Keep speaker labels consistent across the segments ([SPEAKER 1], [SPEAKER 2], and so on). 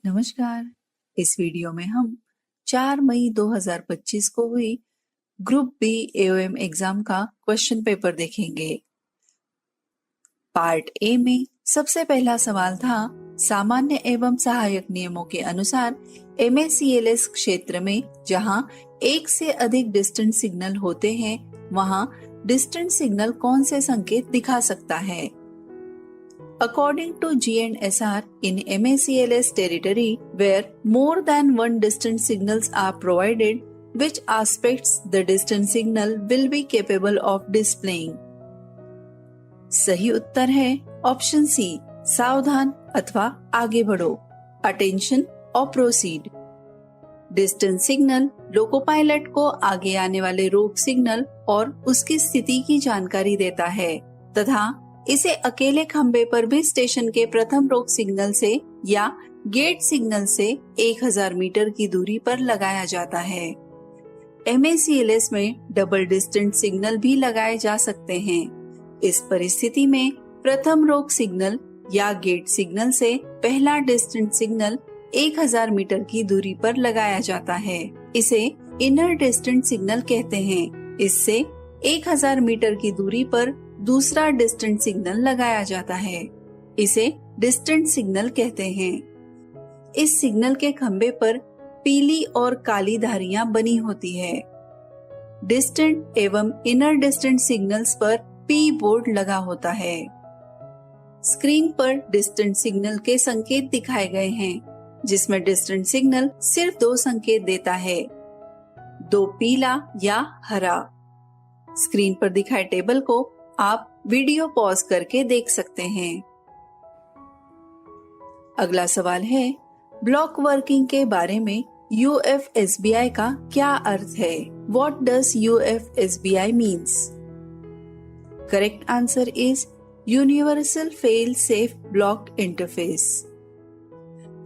[SPEAKER 1] नमस्कार। इस वीडियो में हम 4 मई 2025 को हुई ग्रुप बी एओएम एग्जाम का क्वेश्चन पेपर देखेंगे। पार्ट ए में सबसे पहला सवाल था, सामान्य एवं सहायक नियमों के अनुसार MACLS क्षेत्र में जहां एक से अधिक डिस्टेंस सिग्नल होते हैं, वहां डिस्टेंस सिग्नल कौन से संकेत दिखा सकता है? According to GNSR, in MACLS territory, where more than one distance signals are provided, which aspects the distance signal will be capable of displaying? सही उत्तर है ऑप्शन सी, सावधान अथवा आगे बढ़ो, अटेंशन और proceed. Distance signal loco pilot को आगे आने वाले रोक सिग्नल और उसकी स्थिति की जानकारी देता है तथा इसे अकेले खंबे पर भी स्टेशन के प्रथम रोक सिग्नल से या गेट सिग्नल से 1000 मीटर की दूरी पर लगाया जाता है। MACLS में डबल डिस्टेंस सिग्नल भी लगाए जा सकते हैं। इस परिस्थिति में प्रथम रोक सिग्नल या गेट सिग्नल से पहला डिस्टेंस सिग्नल 1000 मीटर की दूरी पर लगाया जाता है। इसे इनर डिस्टेंस सिग्नल कहते हैं। इससे 1000 मीटर की दूरी पर दूसरा डिस्टेंस सिग्नल लगाया जाता है। इसे डिस्टेंस सिग्नल कहते हैं। इस सिग्नल के खंबे पर पीली और काली धारियां बनी होती है। डिस्टेंट एवं इनर डिस्टेंस सिग्नल्स पर P बोर्ड लगा होता है। स्क्रीन पर डिस्टेंस सिग्नल के संकेत दिखाए गए हैं, जिसमें डिस्टेंस सिग्नल सिर्फ 2 संकेत देता है, 2 पीला या हरा। स्क्रीन पर दिखाए टेबल को आप वीडियो पॉज करके देख सकते हैं। अगला सवाल है, ब्लॉक वर्किंग के बारे में UFSBI का क्या अर्थ है? What does UFSBI means? Correct answer is Universal Fail Safe Block Interface।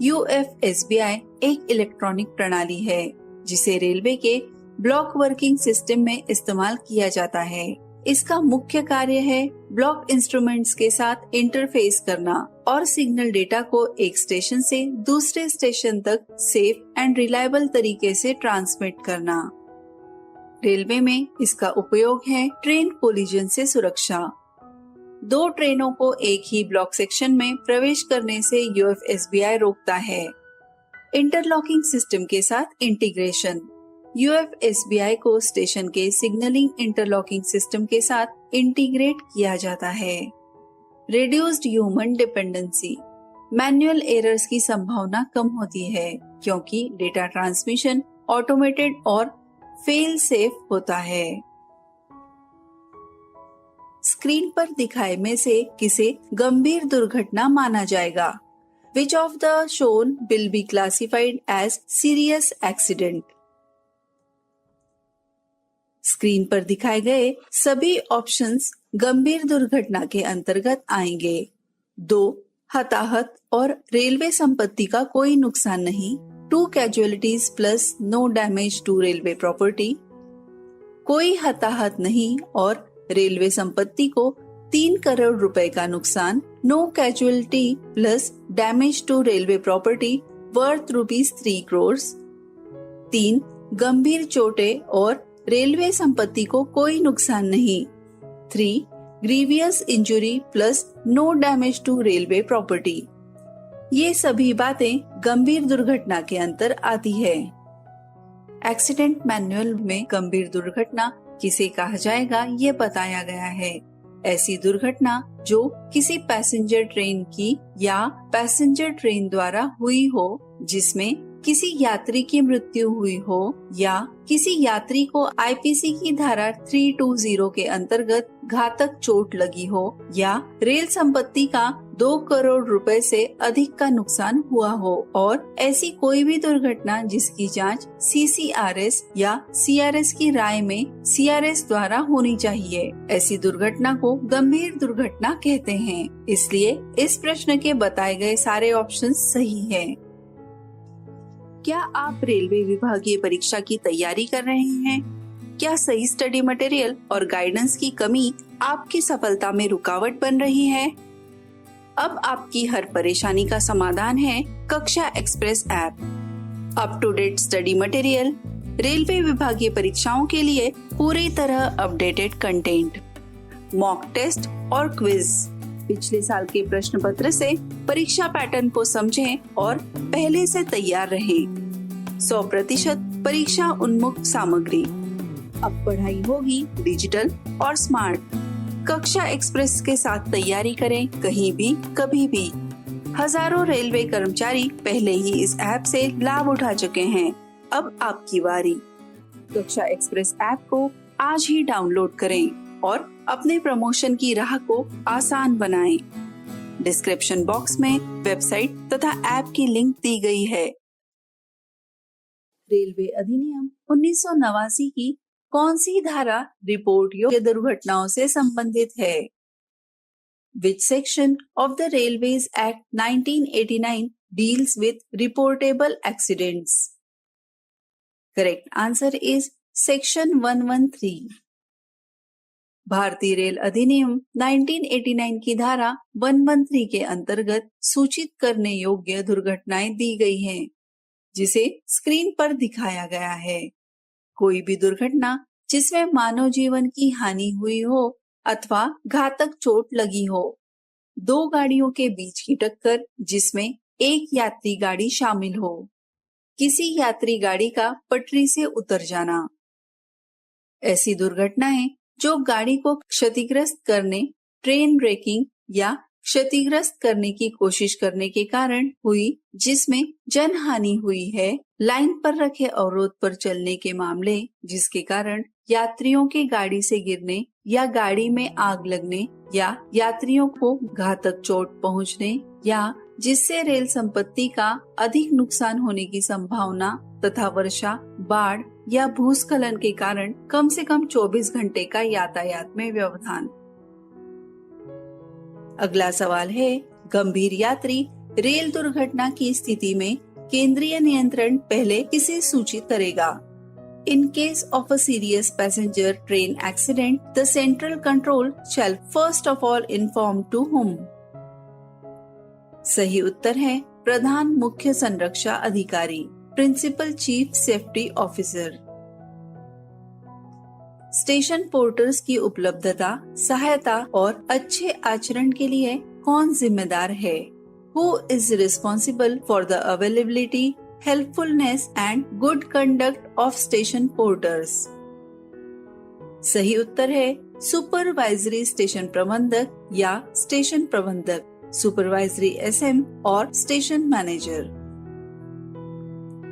[SPEAKER 1] UFSBI एक इलेक्ट्रॉनिक प्रणाली है जिसे रेलवे के ब्लॉक वर्किंग सिस्टम में इस्तेमाल किया जाता है। इसका मुख्य कार्य है ब्लॉक इंस्ट्रूमेंट्स के साथ इंटरफेस करना और सिग्नल डेटा को एक स्टेशन से दूसरे स्टेशन तक सेफ एंड रिलायबल तरीके से ट्रांसमिट करना। रेलवे में इसका उपयोग है ट्रेन कोलिजन से सुरक्षा। 2 ट्रेनों को एक ही ब्लॉक सेक्शन में प्रवेश करने से UFSBI रोकता है। इंटरलॉकिंग सिस्टम के साथ इंटीग्रेशन, UFSBI को स्टेशन के सिग्नलिंग इंटरलॉकिंग सिस्टम के साथ इंटीग्रेट किया जाता है। Reduced human dependency, manual errors की संभावना कम होती है क्योंकि डेटा ट्रांसमिशन ऑटोमेटेड और फेल सेफ होता है। स्क्रीन पर दिखाए में से किसे गंभीर दुर्घटना माना जाएगा? Which of the shown will be classified as serious accident? Screen पर दिखाए गए सभी ऑप्शंस गंभीर दुर्घटना के अंतर्गत आएंगे। 2 हताहत और रेलवे संपत्ति का कोई नुकसान नहीं, 2 casualties plus no damage to railway property. कोई हताहत नहीं और रेलवे संपत्ति को 3 करोड़ रुपए का नुकसान, no casualty plus damage to railway property worth ₹3 crore. 3 गंभीर चोटें और रेलवे संपत्ति को कोई नुकसान नहीं, 3 grievous injury plus no damage to railway property. ये सभी बातें गंभीर दुर्घटना के अंतर आती है। एक्सीडेंट मैनुअल में गंभीर दुर्घटना किसे कहा जाएगा ये बताया गया है। ऐसी दुर्घटना जो किसी पैसेंजर ट्रेन की या पैसेंजर ट्रेन द्वारा हुई हो, जिसमें किसी यात्री की मृत्यु हुई हो या किसी यात्री को IPC की धारा 320 के अंतर्गत घातक चोट लगी हो या रेल संपत्ति का 2 करोड़ रुपए से अधिक का नुकसान हुआ हो और ऐसी कोई भी दुर्घटना जिसकी जांच CCRS या CRS की राय में CRS द्वारा होनी चाहिए। ऐसी दुर्घटना को गंभीर दुर्घटना कहते हैं। इसलिए इस प्रश्न के बताए गए सारे ऑप्शन सही हैं। क्या आप रेलवे विभागीय परीक्षा की तैयारी कर रहे हैं? क्या सही स्टडी मटेरियल और गाइडेंस की कमी आपकी सफलता में रुकावट बन रही है? अब आपकी हर परेशानी का समाधान है Kaksha express app. Up to date study material, railway विभागीय परीक्षाओं के लिए पूरी तरह अपडेटेड कंटेंट, मॉक टेस्ट और क्विज, पिछले साल के प्रश्न पत्र से परीक्षा पैटर्न को समझें और पहले से तैयार रहें। 100% परीक्षा उन्मुख सामग्री। अब पढ़ाई होगी डिजिटल और स्मार्ट। कक्षा एक्सप्रेस के साथ तैयारी करें कहीं भी कभी भी। हजारों रेलवे कर्मचारी पहले ही इस ऐप से लाभ उठा चुके हैं। अब आपकी बारी। कक्षा एक्सप्रेस ऐप को आज ही डाउनलोड करें और अपने प्रमोशन की राह को आसान बनाएं। डिस्क्रिप्शन बॉक्स में वेबसाइट तथा ऐप की लिंक दी गई है। रेलवे अधिनियम 1989 की कौन सी धारा रिपोर्ट योग्य दुर्घटनाओं से संबंधित है? Which section of the Railways Act 1989 deals with reportable accidents? Correct answer is Section 113. भारतीय रेल अधिनियम 1989 की धारा 113 के अंतर्गत सूचित करने योग्य दुर्घटनाएं दी गई हैं, जिसे स्क्रीन पर दिखाया गया है। कोई भी दुर्घटना जिसमें मानव जीवन की हानि हुई हो अथवा घातक चोट लगी हो, 2 गाड़ियों के बीच की टक्कर जिसमें एक यात्री गाड़ी शामिल हो, किसी यात्री गाड़ी का पटरी से उतर जाना, ऐसी दुर्घटनाएं जो गाड़ी को क्षतिग्रस्त करने, ट्रेन ब्रेकिंग या क्षतिग्रस्त करने की कोशिश करने के कारण हुई, जिसमें जनहानि हुई है, लाइन पर रखे अवरोध पर चलने के मामले जिसके कारण यात्रियों के गाड़ी से गिरने या गाड़ी में आग लगने या यात्रियों को घातक चोट पहुंचने या जिससे रेल संपत्ति का अधिक नुकसान होने की संभावना तथा वर्षा, बाढ़ या भूस्खलन के कारण कम से कम 24 घंटे का यातायात में व्यवधान। अगला सवाल है, गंभीर यात्री रेल दुर्घटना की स्थिति में केंद्रीय नियंत्रण पहले किसे सूचित करेगा? In case of a serious passenger train accident, the central control shall first of all inform to whom? सही उत्तर है प्रधान मुख्य संरक्षा अधिकारी, principal chief safety officer. Station porters की उपलब्धता, सहायता और अच्छे आचरण के लिए कौन जिम्मेदार है? Who is responsible for the availability, helpfulness and good conduct of station porters? सही उत्तर है सुपरवाइजरी स्टेशन प्रबंधक या स्टेशन प्रबंधक, सुपरवाइजरी SM और स्टेशन मैनेजर।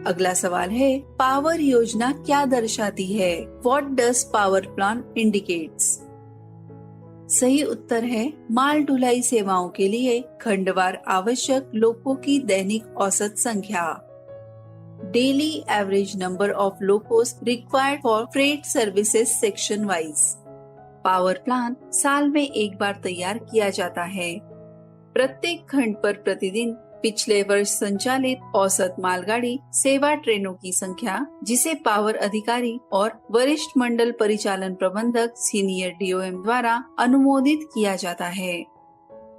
[SPEAKER 1] अगला सवाल है, पावर योजना क्या दर्शाती है? What does power plan indicates? सही उत्तर है माल ढुलाई सेवाओं के लिए खंडवार आवश्यक लोकों की दैनिक औसत संख्या। Daily average number of Locos required for freight services section wise. Power plan साल में एक बार तैयार किया जाता है। प्रत्येक खंड पर प्रतिदिन पिछले वर्ष संचालित औसत मालगाड़ी सेवा ट्रेनों की संख्या, जिसे पावर अधिकारी और वरिष्ठ मंडल परिचालन प्रबंधक सीनियर DOM द्वारा अनुमोदित किया जाता है।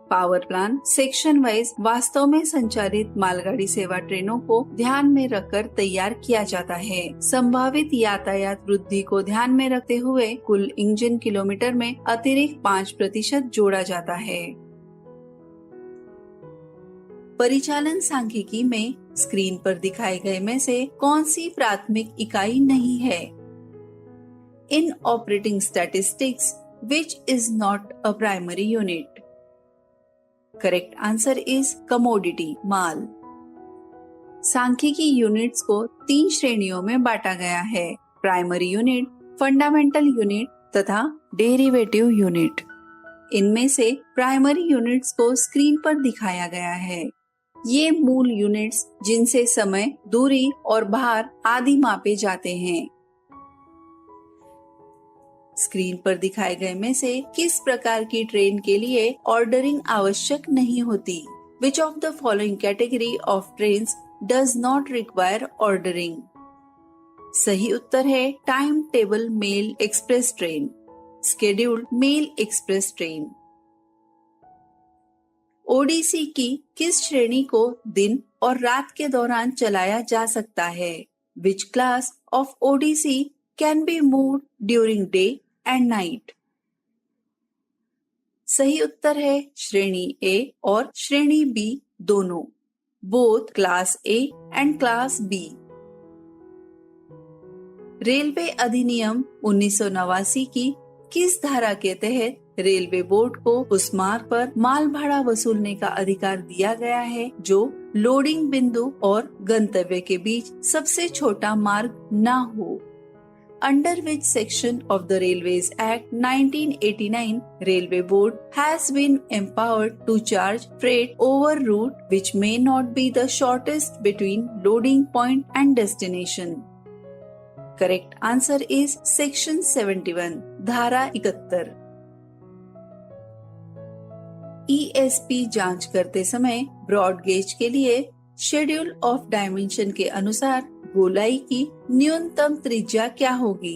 [SPEAKER 1] पावर प्लान सेक्शन वाइज वास्तव में संचालित मालगाड़ी सेवा ट्रेनों को ध्यान में रखकर तैयार किया जाता है। संभावित यातायात वृद्धि को ध्यान में रखते हुए कुल इंजन किलोमीटर में अतिरिक्त 5% जोड़ा जाता है। परिचालन सांख्यिकी में स्क्रीन पर दिखाए गए में से कौन सी प्राथमिक इकाई नहीं है? In operating statistics which is not a primary unit. Correct answer is commodity, माल। सांख्यिकी यूनिट्स को 3 श्रेणियों में बांटा गया है: प्राइमरी यूनिट, फंडामेंटल यूनिट तथा डेरिवेटिव यूनिट। इनमें से प्राइमरी यूनिट्स को स्क्रीन पर दिखाया गया है। ये मूल यूनिट्स जिनसे समय, दूरी और भार आदि मापे जाते हैं। स्क्रीन पर दिखाए गए में से किस प्रकार की ट्रेन के लिए ऑर्डरिंग आवश्यक नहीं होती? Which of the following category of trains does not require ordering? सही उत्तर है time table mail express train, scheduled mail express train. ODC की किस श्रेणी को दिन और रात के दौरान चलाया जा सकता है? Which class of ODC can be moved during day and night? सही उत्तर है श्रेणी ए और श्रेणी बी दोनों, both class A and class B. Railway अधिनियम 1989 की किस धारा के तहत रेलवे बोर्ड को उस मार्ग पर माल भाड़ा वसूलने का अधिकार दिया गया है जो लोडिंग बिंदु और गंतव्य के बीच सबसे छोटा मार्ग न हो? Under which section of the Railways Act 1989, Railway Board has been empowered to charge freight over route which may not be the shortest between loading point and destination? Correct answer is Section 71, धारा 71। ESP जांच करते समय broad gauge के लिए schedule of dimension के अनुसार गोलाई की न्यूनतम त्रिज्या क्या होगी?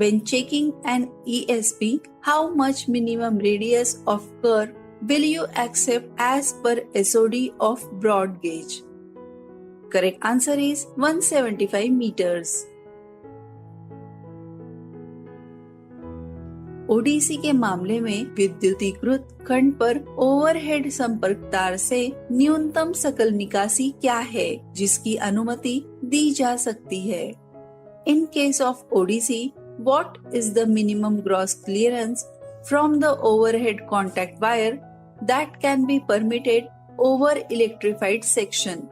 [SPEAKER 1] When checking an ESP, how much minimum radius of curve will you accept as per SOD of broad gauge? Correct answer is 175 meters. Odissi के मामले में विद्युतीकृत खंड पर ओवरहेड संपर्क तार से न्यूनतम सकल निकासी क्या है जिसकी अनुमति दी जा सकती है? In case of ODC, what is the minimum gross clearance from the overhead contact wire that can be permitted over electrified section?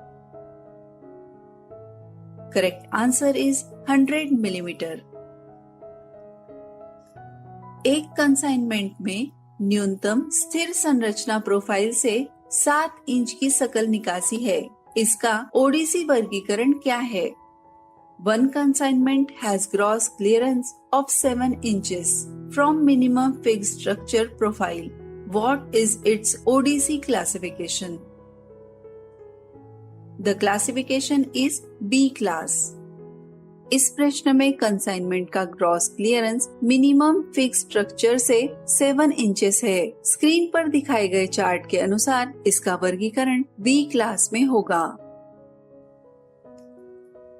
[SPEAKER 1] Correct answer is 100 millimetre. एक कंसाइनमेंट में न्यूनतम स्थिर संरचना प्रोफाइल से 7 इंच की सकल निकासी है। इसका ओडीसी वर्गीकरण क्या है? One consignment has gross clearance of 7 inches from minimum fixed structure profile. What is its ODC classification? The classification is B class. इस प्रश्न में कंसाइनमेंट का gross clearance minimum fix structure से 7 इंचेस है। स्क्रीन पर दिखाए गए चार्ट के अनुसार इसका वर्गीकरण बी क्लास में होगा।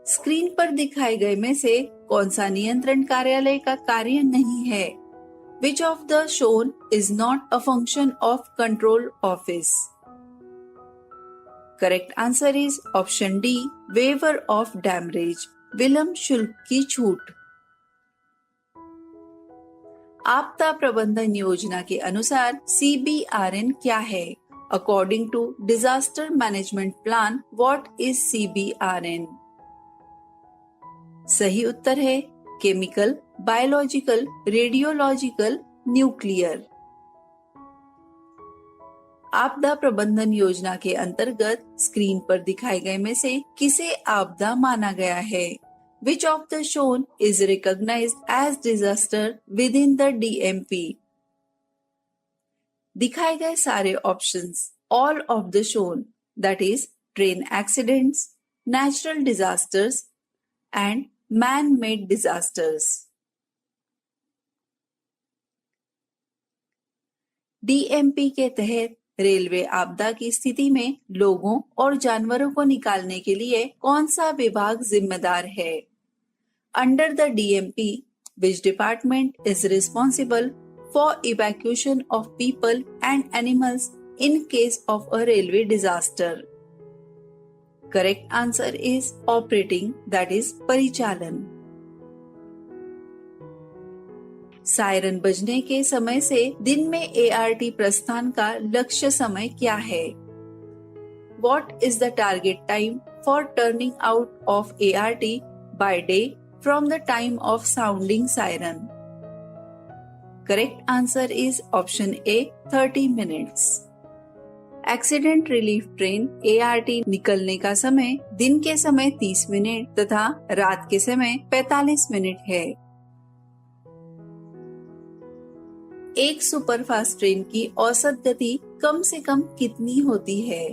[SPEAKER 1] स्क्रीन पर दिखाए गए में से कौन सा नियंत्रण कार्यालय का कार्य नहीं है? Which of the shown is not a function of control office? Correct answer is option D, waiver of damage, विलम्ब शुल्क की छूट। आपदा प्रबंधन योजना के अनुसार CBRN क्या है? According to disaster management plan, what is CBRN? सही उत्तर है केमिकल, बायोलॉजिकल, रेडियोलॉजिकल, न्यूक्लियर। आपदा प्रबंधन योजना के अंतर्गत स्क्रीन पर दिखाए गए में से किसे आपदा माना गया है? Which of the shown is recognized as disaster within the DMP? दिखाए गए सारे options all of the shown, that is train accidents, natural disasters and man-made disasters. DMP के तहत रेलवे आपदा की स्थिति में लोगों और जानवरों को निकालने के लिए कौन सा विभाग जिम्मेदार है? Under the DMP, which department is responsible for evacuation of people and animals in case of a railway disaster? Correct answer is operating, that is परिचालन। सायरन बजने के समय से दिन में ART प्रस्थान का लक्ष्य समय क्या है? What is the target time for turning out of ART by day from the time of sounding siren? Correct answer is option A 30 minutes. Accident relief train ART निकलने का समय दिन के समय 30 मिनट तथा रात के समय 45 मिनट है। एक सुपरफास्ट ट्रेन की औसत गति कम से कम कितनी होती है?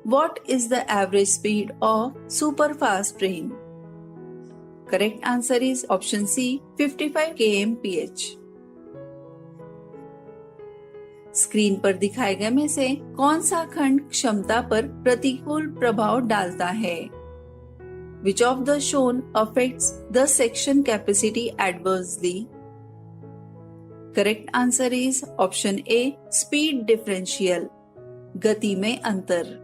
[SPEAKER 1] What is the average speed of superfast train? Correct answer is option C 55 kmph। Screen पर दिखाए गए में से कौन सा खंड क्षमता पर प्रतिकूल प्रभाव डालता है? Which of the shown affects the section capacity adversely? Correct answer is option A speed differential, गति में अंतर।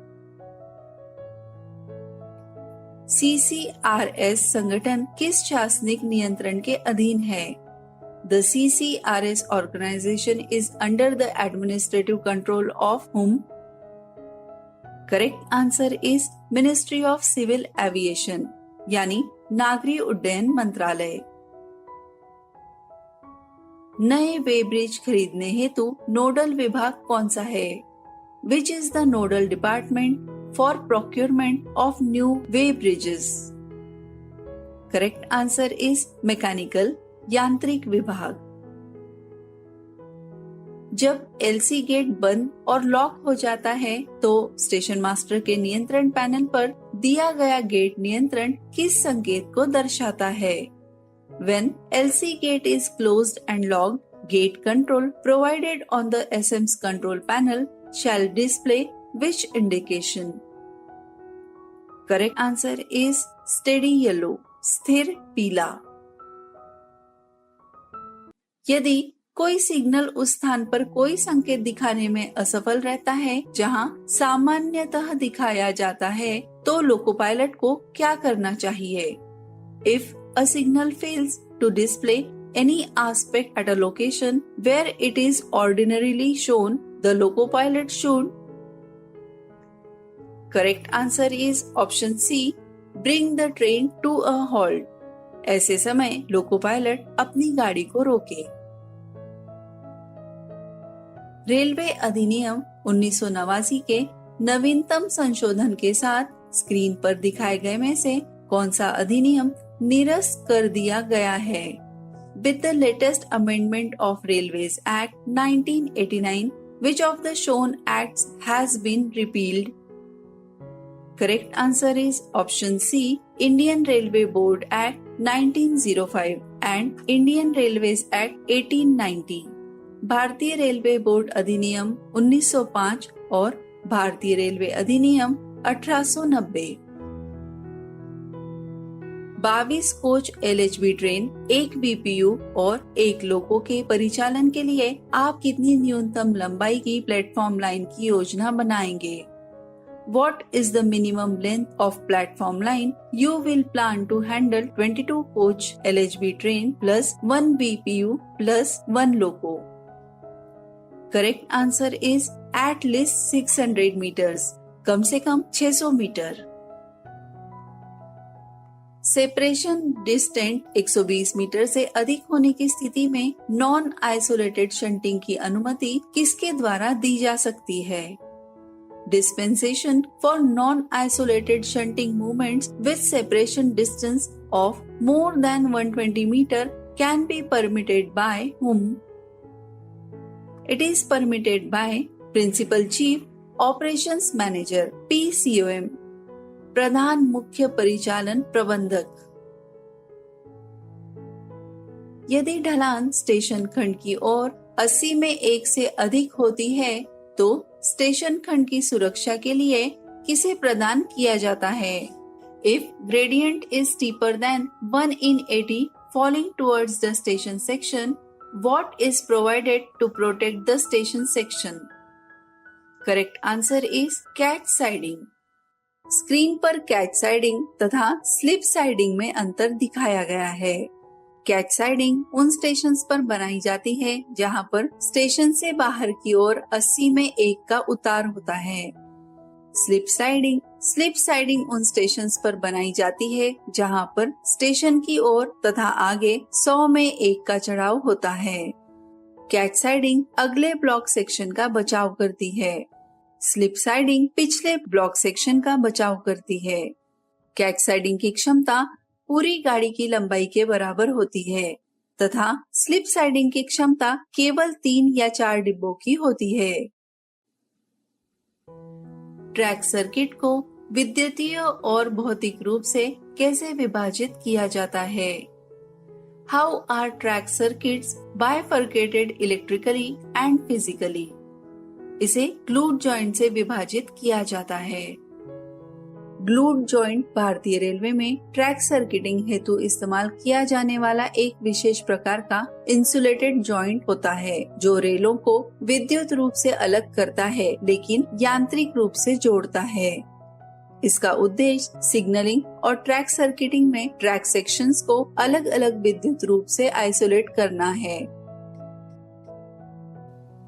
[SPEAKER 1] CCRS संगठन किस शासनिक नियंत्रण के अधीन है? The CCRS organization is under the administrative control of whom? Correct answer is Ministry of Civil Aviation, यानी नागरिक उड्डयन मंत्रालय। नए वे ब्रिज खरीदने हेतु नोडल विभाग कौन सा है? Which is the nodal department for procurement of new way bridges? Correct answer is mechanical, यांत्रिक विभाग। जब LC गेट बंद और लॉक हो जाता है तो स्टेशन मास्टर के नियंत्रण पैनल पर दिया गया गेट नियंत्रण किस संकेत को दर्शाता है? When LC gate is closed and locked, gate control provided on the SM's control panel shall display which indication? Correct answer is steady yellow, स्थिर पीला। यदि कोई सिग्नल उस स्थान पर कोई संकेत दिखाने में असफल रहता है जहां सामान्यतः दिखाया जाता है तो लोको पायलट को क्या करना चाहिए? If a signal fails to display any aspect at a location where it is ordinarily shown, the loco pilot should. Correct answer is option C, bring the train to a halt. ऐसे समय loco pilot अपनी गाड़ी को रोके। Railway अधिनियम 1989 के नवीनतम संशोधन के साथ स्क्रीन पर दिखाए गए में से कौन सा अधिनियम निरस्त कर दिया गया है? With the latest amendment of Railways Act 1989, which of the shown acts has been repealed? Correct answer is option C, Indian Railway Board Act 1905 and Indian Railways Act 1890। भारतीय रेलवे बोर्ड अधिनियम 1905 और भारतीय रेलवे अधिनियम 1890। 22 coach LHB train, एक BPU और एक लोको के परिचालन के लिए आप कितनी न्यूनतम लंबाई की प्लेटफॉर्म लाइन की योजना बनाएंगे? What is the minimum length of platform line you will plan to handle 22 coach LHB train plus 1 BPU plus 1 loco? Correct answer is at least 600 meters, कम से कम 600 मीटर। सेपरेशन डिस्टेंस 120 मीटर से अधिक होने की स्थिति में नॉन आइसोलेटेड शंटिंग की अनुमति किसके द्वारा दी जा सकती है? Dispensation for non-isolated shunting movements with separation distance of more than 120 meter can be permitted by whom? It is permitted by Principal Chief Operations Manager PCOM, प्रधान मुख्य परिचालन प्रबंधक। यदि ढलान स्टेशन खंड की ओर 80 में 1 से अधिक होती है तो स्टेशन खंड की सुरक्षा के लिए किसे प्रदान किया जाता है? If gradient is steeper than 1 in 80 falling towards the station section, what is provided to protect the station section? Correct answer is catch siding। Screen पर कैच साइडिंग तथा स्लिप साइडिंग में अंतर दिखाया गया है। कैच साइडिंग उन stations पर बनाई जाती है जहां पर स्टेशन से बाहर की ओर 80 में 1 का उतार होता है। स्लिप साइडिंग उन स्टेशंस पर बनाई जाती है जहां पर स्टेशन की ओर तथा आगे 100 में 1 का चढ़ाव होता है। कैच साइडिंग अगले ब्लॉक सेक्शन का बचाव करती है। स्लिप साइडिंग पिछले ब्लॉक सेक्शन का बचाव करती है। कैच साइडिंग की क्षमता पूरी गाड़ी की लंबाई के बराबर होती है तथा स्लिप साइडिंग की क्षमता केवल 3 या 4 डिब्बों की होती है। ट्रैक सर्किट को विद्युतीय और भौतिक रूप से कैसे विभाजित किया जाता है? How are track circuits bifurcated electrically and physically? इसे ग्लूड जॉइंट से विभाजित किया जाता है। ग्लूड जॉइंट भारतीय रेलवे में ट्रैक सर्किटिंग हेतु इस्तेमाल किया जाने वाला एक विशेष प्रकार का इंसुलेटेड जॉइंट होता है जो रेलों को विद्युत रूप से अलग करता है लेकिन यांत्रिक रूप से जोड़ता है। इसका उद्देश्य सिग्नलिंग और ट्रैक सर्किटिंग में ट्रैक सेक्शंस को अलग अलग विद्युत रूप से आइसोलेट करना है।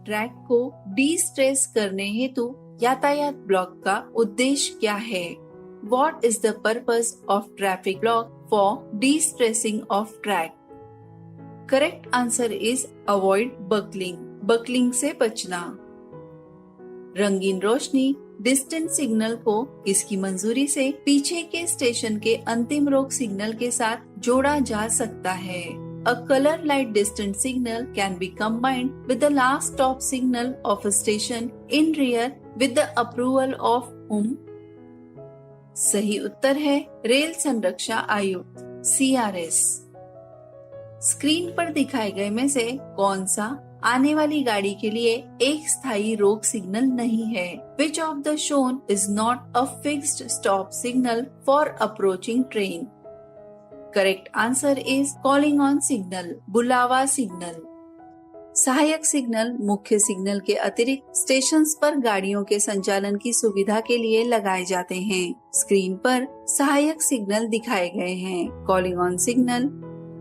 [SPEAKER 1] ट्रैक को डी-स्ट्रेस करने हेतु यातायात ब्लॉक का उद्देश्य क्या है? What is the purpose of traffic block for de-stressing of track? Correct answer is avoid buckling. Buckling से बचना। रंगीन रोशनी डिस्टेंस सिग्नल को इसकी मंजूरी से पीछे के स्टेशन के अंतिम रोक सिग्नल के साथ जोड़ा जा सकता है। A color light distance signal can be combined with the last stop signal of a station in rear with the approval of whom? सही उत्तर है रेल संरक्षा आयुक्त CRS। स्क्रीन पर दिखाए गए में से कौन सा आने वाली गाड़ी के लिए एक स्थायी रोक सिग्नल नहीं है? Which of the shown is not a fixed stop signal for approaching train? Correct answer is calling on signal, बुलावा सिग्नल। सहायक सिग्नल मुख्य सिग्नल के अतिरिक्त स्टेशंस पर गाड़ियों के संचालन की सुविधा के लिए लगाए जाते हैं। स्क्रीन पर सहायक सिग्नल दिखाए गए हैं। Calling on signal,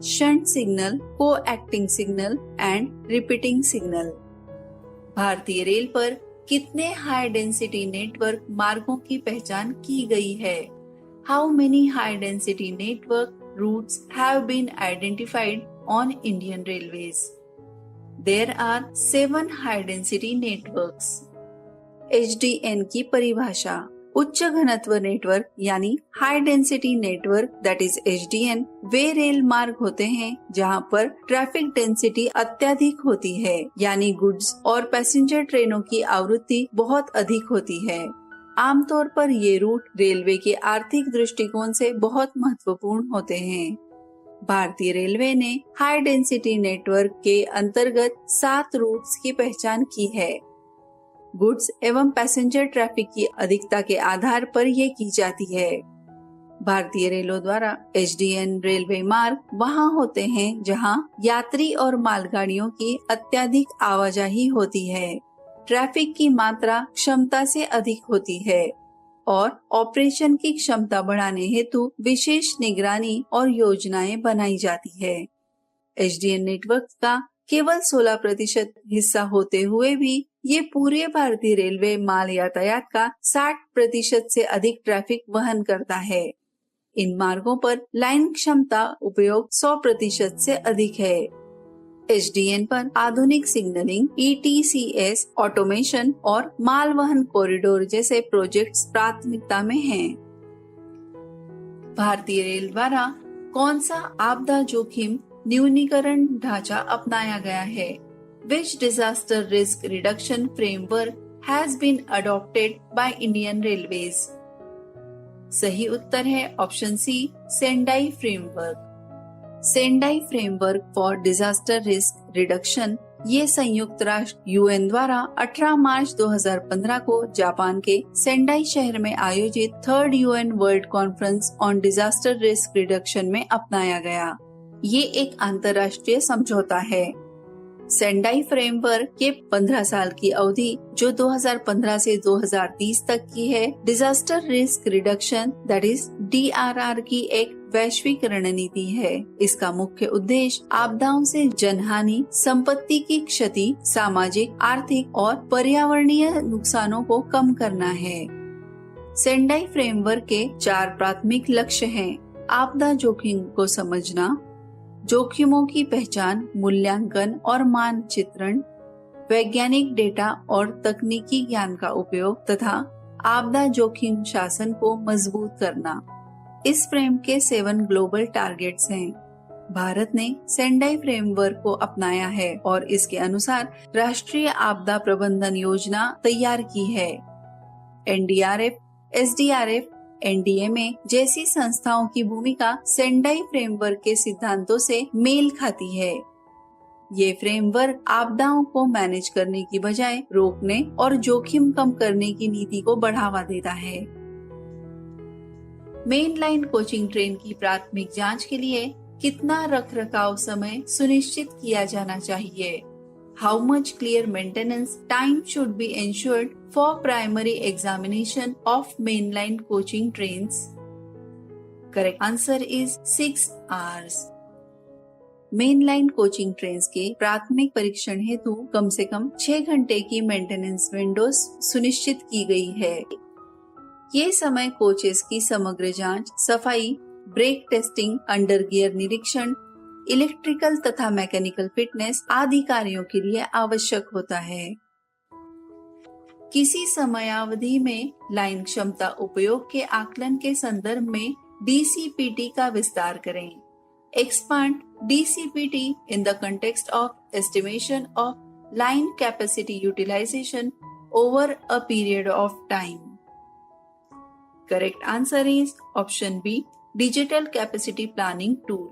[SPEAKER 1] shunt signal, co-acting signal and repeating signal. भारतीय रेल पर कितने हाई डेंसिटी नेटवर्क मार्गों की पहचान की गई है? How many high density network routes have been identified on Indian railways? There are 7 high density networks. HDN की परिभाषा उच्च घनत्व नेटवर्क यानी high density network that is HDN way rail मार्ग होते हैं जहां पर ट्रैफिक डेंसिटी अत्यधिक होती है यानी गुड्स और पैसेंजर ट्रेनों की आवृत्ति बहुत अधिक होती है। आमतौर पर ये रूट रेलवे के आर्थिक दृष्टिकोण से बहुत महत्वपूर्ण होते हैं। भारतीय रेलवे ने हाई डेंसिटी नेटवर्क के अंतर्गत 7 रूट्स की पहचान की है। गुड्स एवं पैसेंजर ट्रैफिक की अधिकता के आधार पर ये की जाती है। भारतीय रेलों द्वारा HDN रेलवे मार्ग वहां होते हैं जहां यात्री और मालगाड़ियों की अत्यधिक आवाजाही होती है, ट्रैफिक की मात्रा क्षमता से अधिक होती है और ऑपरेशन की क्षमता बढ़ाने हेतु विशेष निगरानी और योजनाएं बनाई जाती है। HDN नेटवर्क का केवल 16% हिस्सा होते हुए भी ये पूरे भारतीय रेलवे माल यातायात का 60% से अधिक ट्रैफिक वहन करता है। इन मार्गों पर लाइन क्षमता उपयोग 100% से अधिक है। HDN पर आधुनिक सिग्नलिंग, ETCS, ऑटोमेशन और माल वहन कॉरिडोर जैसे प्रोजेक्ट्स प्राथमिकता में हैं। भारतीय रेल द्वारा कौन सा आपदा जोखिम न्यूनीकरण ढांचा अपनाया गया है? Which disaster risk reduction framework has been adopted by Indian Railways? सही उत्तर है option C, Sendai framework. Sendai framework for disaster risk reduction ये संयुक्त राष्ट्र UN द्वारा 18 मार्च 2015 को जापान के सेंडाई शहर में आयोजित 3rd UN world conference on disaster risk reduction में अपनाया गया। ये एक अंतर्राष्ट्रीय समझौता है। सेंडाई फ्रेमवर्क के 15 साल की अवधि जो 2015 से 2030 तक की है, disaster risk reduction that is DRR की एक वैश्विक रणनीति है। इसका मुख्य उद्देश्य आपदाओं से जनहानि, संपत्ति की क्षति, सामाजिक, आर्थिक और पर्यावरणीय नुकसानों को कम करना है। सेंडाई फ्रेमवर्क के 4 प्राथमिक लक्ष्य हैं। आपदा जोखिम को समझना, जोखिमों की पहचान, मूल्यांकन और मानचित्रण, वैज्ञानिक डेटा और तकनीकी ज्ञान का उपयोग तथा आपदा जोखिम शासन को मजबूत करना। इस फ्रेम के 7 ग्लोबल टारगेट्स हैं। भारत ने सेंडाई फ्रेमवर्क को अपनाया है और इसके अनुसार राष्ट्रीय आपदा प्रबंधन योजना तैयार की है। एनडीआरएफ, एसडीआरएफ, एनडीएमए जैसी संस्थाओं की भूमिका सेंडाई फ्रेमवर्क के सिद्धांतों से मेल खाती है। ये फ्रेमवर्क आपदाओं को मैनेज करने की बजाय रोकने और जोखिम कम करने की नीति को बढ़ावा देता है। मेन लाइन कोचिंग ट्रेन की प्राथमिक जांच के लिए कितना रखरखाव समय सुनिश्चित किया जाना चाहिए? How much clear maintenance time should be ensured for primary examination of mainline coaching trains? Correct answer is 6 hours. Mainline coaching trains के प्राथमिक परीक्षण हेतु कम से कम 6 घंटे की मेंटेनेंस विंडोज सुनिश्चित की गई है। ये समय कोचेस की समग्र जांच, सफाई, ब्रेक टेस्टिंग, अंडर गियर निरीक्षण, इलेक्ट्रिकल तथा मैकेनिकल फिटनेस आदि कार्यों के लिए आवश्यक होता है। किसी समयावधि में लाइन क्षमता उपयोग के आकलन के संदर्भ में DCPT का विस्तार करें। Expand DCPT in the context of estimation of line capacity utilization over a period of time. Correct answer is option B, Digital Capacity Planning Tool.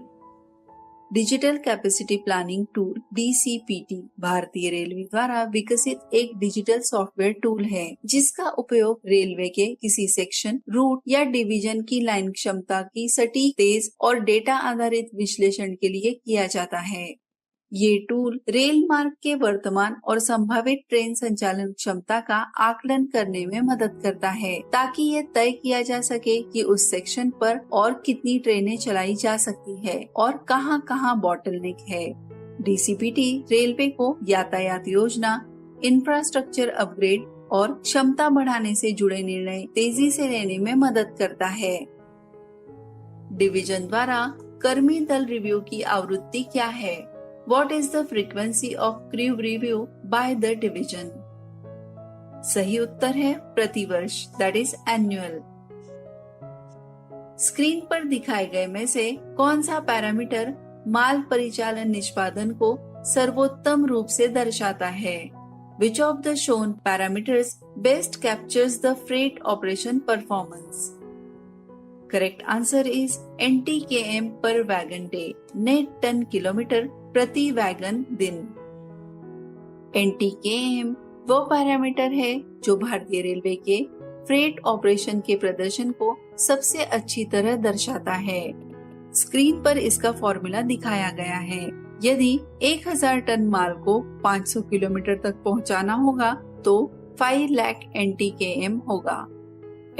[SPEAKER 1] Digital capacity planning tool DCPT भारतीय railway द्वारा विकसित एक digital software tool है, जिसका उपयोग railway के किसी section, root या डिवीजन की लाइन क्षमता की सटीक, तेज और डेटा आधारित विश्लेषण के लिए किया जाता है। ये टूल रेल मार्ग के वर्तमान और संभावित ट्रेन संचालन क्षमता का आकलन करने में मदद करता है, ताकि ये तय किया जा सके कि उस सेक्शन पर और कितनी ट्रेनें चलाई जा सकती है और कहां-कहां बॉटलनेक है। DCPT रेलवे को यातायात योजना, इंफ्रास्ट्रक्चर अपग्रेड और क्षमता बढ़ाने से जुड़े निर्णय तेजी से लेने में मदद करता है। डिवीजन द्वारा कर्मी दल रिव्यू की आवृत्ति क्या है? What is the frequency of crew review by the division? सही उत्तर है प्रतिवर्ष, that is annual। स्क्रीन पर दिखाए गए में से कौन सा पैरामीटर माल परिचालन निष्पादन को सर्वोत्तम रूप से दर्शाता है? Which of the shown parameters best captures the freight operation performance? Correct answer is NTKM per wagon day, net ton kilometre प्रति वैगन दिन। NTKM वो पैरामीटर है जो भारतीय रेलवे के फ्रेट ऑपरेशन के प्रदर्शन को सबसे अच्छी तरह दर्शाता है। स्क्रीन पर इसका फॉर्मूला दिखाया गया है। यदि 1000 टन माल को 500 किलोमीटर तक पहुंचाना होगा तो 5 लाख NTKM होगा।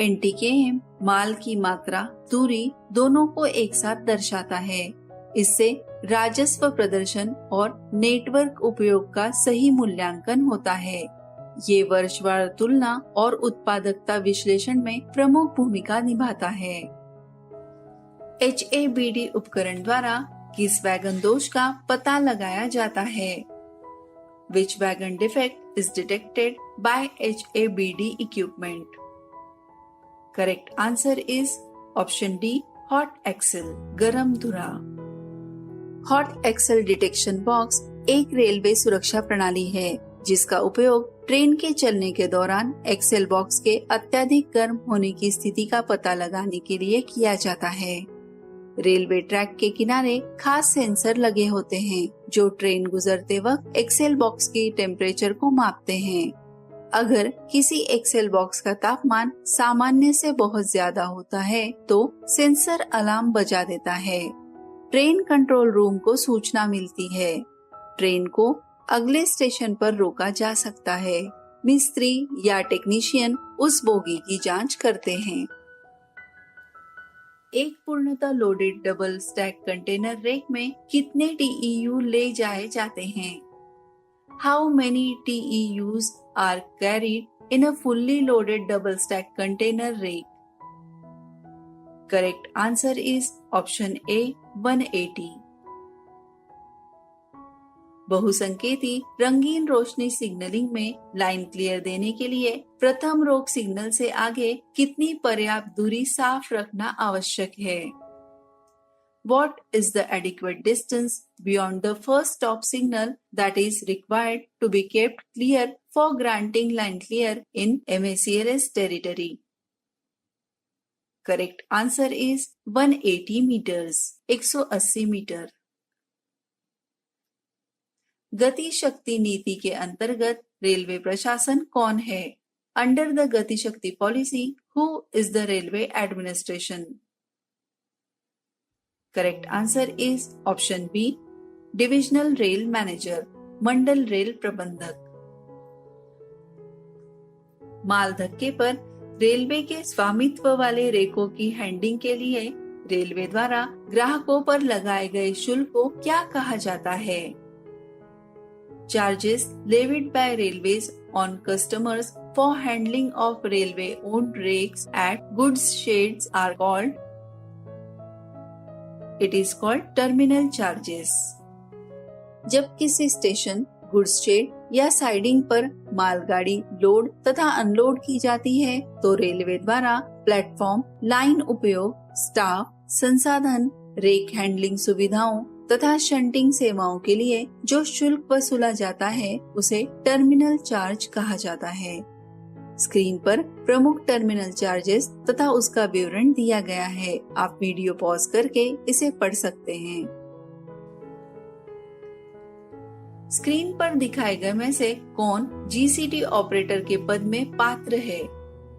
[SPEAKER 1] NTKM माल की मात्रा, दूरी दोनों को एक साथ दर्शाता है। इससे राजस्व प्रदर्शन और नेटवर्क उपयोग का सही मूल्यांकन होता है। ये वर्षवार तुलना और उत्पादकता विश्लेषण में प्रमुख भूमिका निभाता है। HABD उपकरण द्वारा किस वैगन दोष का पता लगाया जाता है? Which wagon defect is detected by HABD equipment? Correct answer is option D, hot axle, गरम धुरा। हॉट एक्सेल डिटेक्शन बॉक्स एक रेलवे सुरक्षा प्रणाली है, जिसका उपयोग ट्रेन के चलने के दौरान एक्सेल बॉक्स के अत्यधिक गर्म होने की स्थिति का पता लगाने के लिए किया जाता है। रेलवे ट्रैक के किनारे खास सेंसर लगे होते हैं, जो ट्रेन गुजरते वक्त एक्सेल बॉक्स की टेम्परेचर को मापते हैं। अगर किसी एक्सेल बॉक्स का तापमान सामान्य से बहुत ज्यादा होता है, तो सेंसर अलार्म बजा देता है। ट्रेन कंट्रोल रूम को सूचना मिलती है। ट्रेन को अगले स्टेशन पर रोका जा सकता है। मिस्त्री या टेक्नीशियन उस बोगी की जांच करते हैं। एक पूर्णतः loaded double stack container rake में कितने TEU ले जाए जाते हैं? How many TEUs are carried in a fully loaded double stack container rake? Correct answer is option A, 180. बहुसंकेती रंगीन रोशनी सिग्नलिंग में लाइन क्लियर देने के लिए प्रथम रोक सिग्नल से आगे कितनी पर्याप्त दूरी साफ रखना आवश्यक है? What is the adequate distance beyond the first stop signal that is required to be kept clear for granting line clear in MACLS territory? Correct answer is 180 meters, 180 metre. Gati Shakti नीति के अंतर्गत रेलवे प्रशासन कौन है? Under the Gati Shakti policy, who is the railway administration? Correct answer is option B, divisional rail manager, मंडल रेल प्रबंधक। माल धक्के पर रेलवे के स्वामित्व वाले रेकों की हैंडिंग के लिए रेलवे द्वारा ग्राहकों पर लगाए गए शुल्क को क्या कहा जाता है? Charges levied by railways on customers for handling of railway-owned rakes at goods sheds are called. It is called terminal charges. जब किसी स्टेशन, गुड्स शेड या साइडिंग पर मालगाड़ी लोड तथा अनलोड की जाती है तो रेलवे द्वारा प्लेटफॉर्म, लाइन उपयोग, स्टाफ, संसाधन, रेक हैंडलिंग सुविधाओं तथा शंटिंग सेवाओं के लिए जो शुल्क वसूला जाता है उसे टर्मिनल चार्ज कहा जाता है। स्क्रीन पर प्रमुख टर्मिनल चार्जेस तथा उसका विवरण दिया गया है। आप वीडियो पॉज करके इसे पढ़ सकते हैं। स्क्रीन पर दिखाए गए में से कौन जीसीटी ऑपरेटर के पद में पात्र है?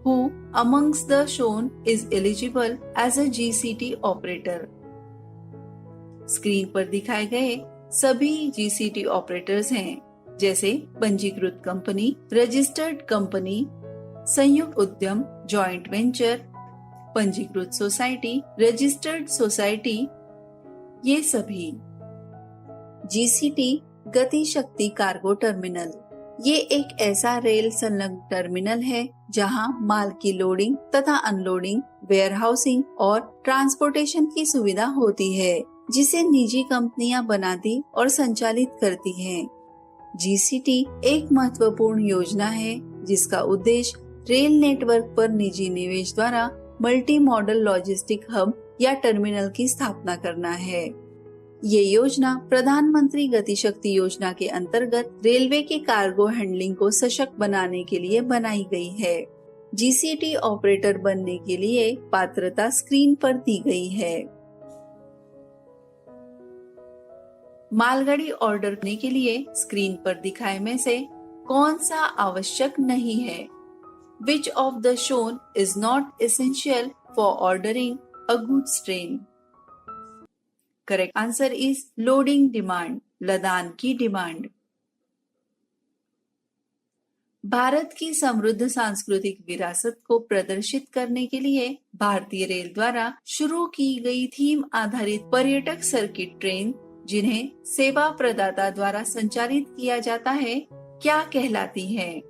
[SPEAKER 1] Who amongst the shown is eligible as a GCT operator? Screen पर दिखाए गए सभी जीसीटी ऑपरेटर्स हैं, जैसे पंजीकृत कंपनी, रजिस्टर्ड कंपनी, संयुक्त उद्यम, जॉइंट वेंचर, पंजीकृत सोसाइटी, रजिस्टर्ड सोसाइटी, ये सभी। जीसीटी गति शक्ति कार्गो टर्मिनल, ये एक ऐसा रेल संलग्न टर्मिनल है जहां माल की लोडिंग तथा अनलोडिंग, वेयरहाउसिंग और ट्रांसपोर्टेशन की सुविधा होती है, जिसे निजी कंपनियां बनाती और संचालित करती हैं। जीसीटी एक महत्वपूर्ण योजना है जिसका उद्देश्य रेल नेटवर्क पर निजी निवेश द्वारा मल्टी मॉडल लॉजिस्टिक हब या टर्मिनल की स्थापना करना है। ये योजना प्रधानमंत्री गति शक्ति योजना के अंतर्गत रेलवे के कार्गो हैंडलिंग को सशक्त बनाने के लिए बनाई गई है। जीसीटी ऑपरेटर बनने के लिए पात्रता स्क्रीन पर दी गई है। मालगाड़ी ऑर्डर करने के लिए स्क्रीन पर दिखाए में से कौन सा आवश्यक नहीं है? Which of the shown is not essential for ordering a goods train? Correct answer is loading demand, लदान की डिमांड। भारत की समृद्ध सांस्कृतिक विरासत को प्रदर्शित करने के लिए भारतीय रेल द्वारा शुरू की गई थीम आधारित पर्यटक सर्किट ट्रेन, जिन्हें सेवा प्रदाता द्वारा संचालित किया जाता है, क्या कहलाती है?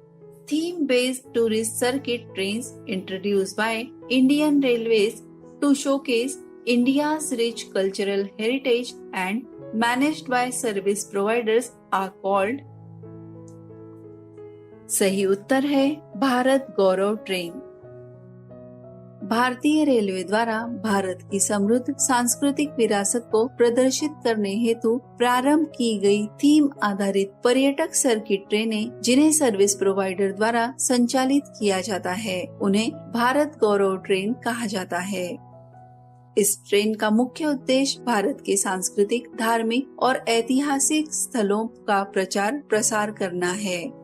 [SPEAKER 1] Theme based tourist circuit trains introduced by Indian railways to showcase India's rich cultural heritage and managed by service providers are called. सही उत्तर है भारत गौरव ट्रेन। भारतीय रेलवे द्वारा भारत की समृद्ध सांस्कृतिक विरासत को प्रदर्शित करने हेतु प्रारंभ की गई थीम आधारित पर्यटक सर्किट ट्रेनें, जिन्हें सर्विस प्रोवाइडर द्वारा संचालित किया जाता है, उन्हें भारत गौरव ट्रेन कहा जाता है। इस ट्रेन का मुख्य उद्देश्य भारत के सांस्कृतिक, धार्मिक और ऐतिहासिक स्थलों का प्रचार प्रसार करना है।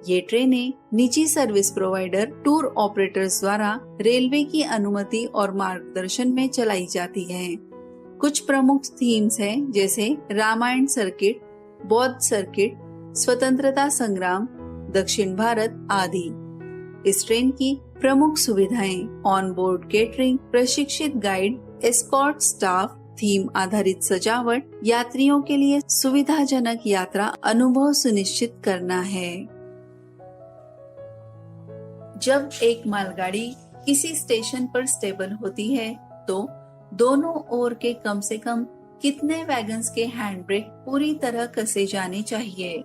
[SPEAKER 1] ये ट्रेनें निजी सर्विस प्रोवाइडर, टूर ऑपरेटर्स द्वारा रेलवे की अनुमति और मार्गदर्शन में चलाई जाती हैं। कुछ प्रमुख थीम्स हैं, जैसे रामायण सर्किट, बौद्ध सर्किट, स्वतंत्रता संग्राम, दक्षिण भारत आदि। इस ट्रेन की प्रमुख सुविधाएं ऑन बोर्ड केटरिंग, प्रशिक्षित गाइड, एस्कॉर्ट स्टाफ, थीम आधारित सजावट, यात्रियों के लिए सुविधाजनक यात्रा अनुभव सुनिश्चित करना है। जब एक मालगाड़ी किसी स्टेशन पर स्टेबल होती है तो दोनों ओर के कम से कम कितने वैगन्स के हैंड ब्रेक पूरी तरह कसे जाने चाहिए?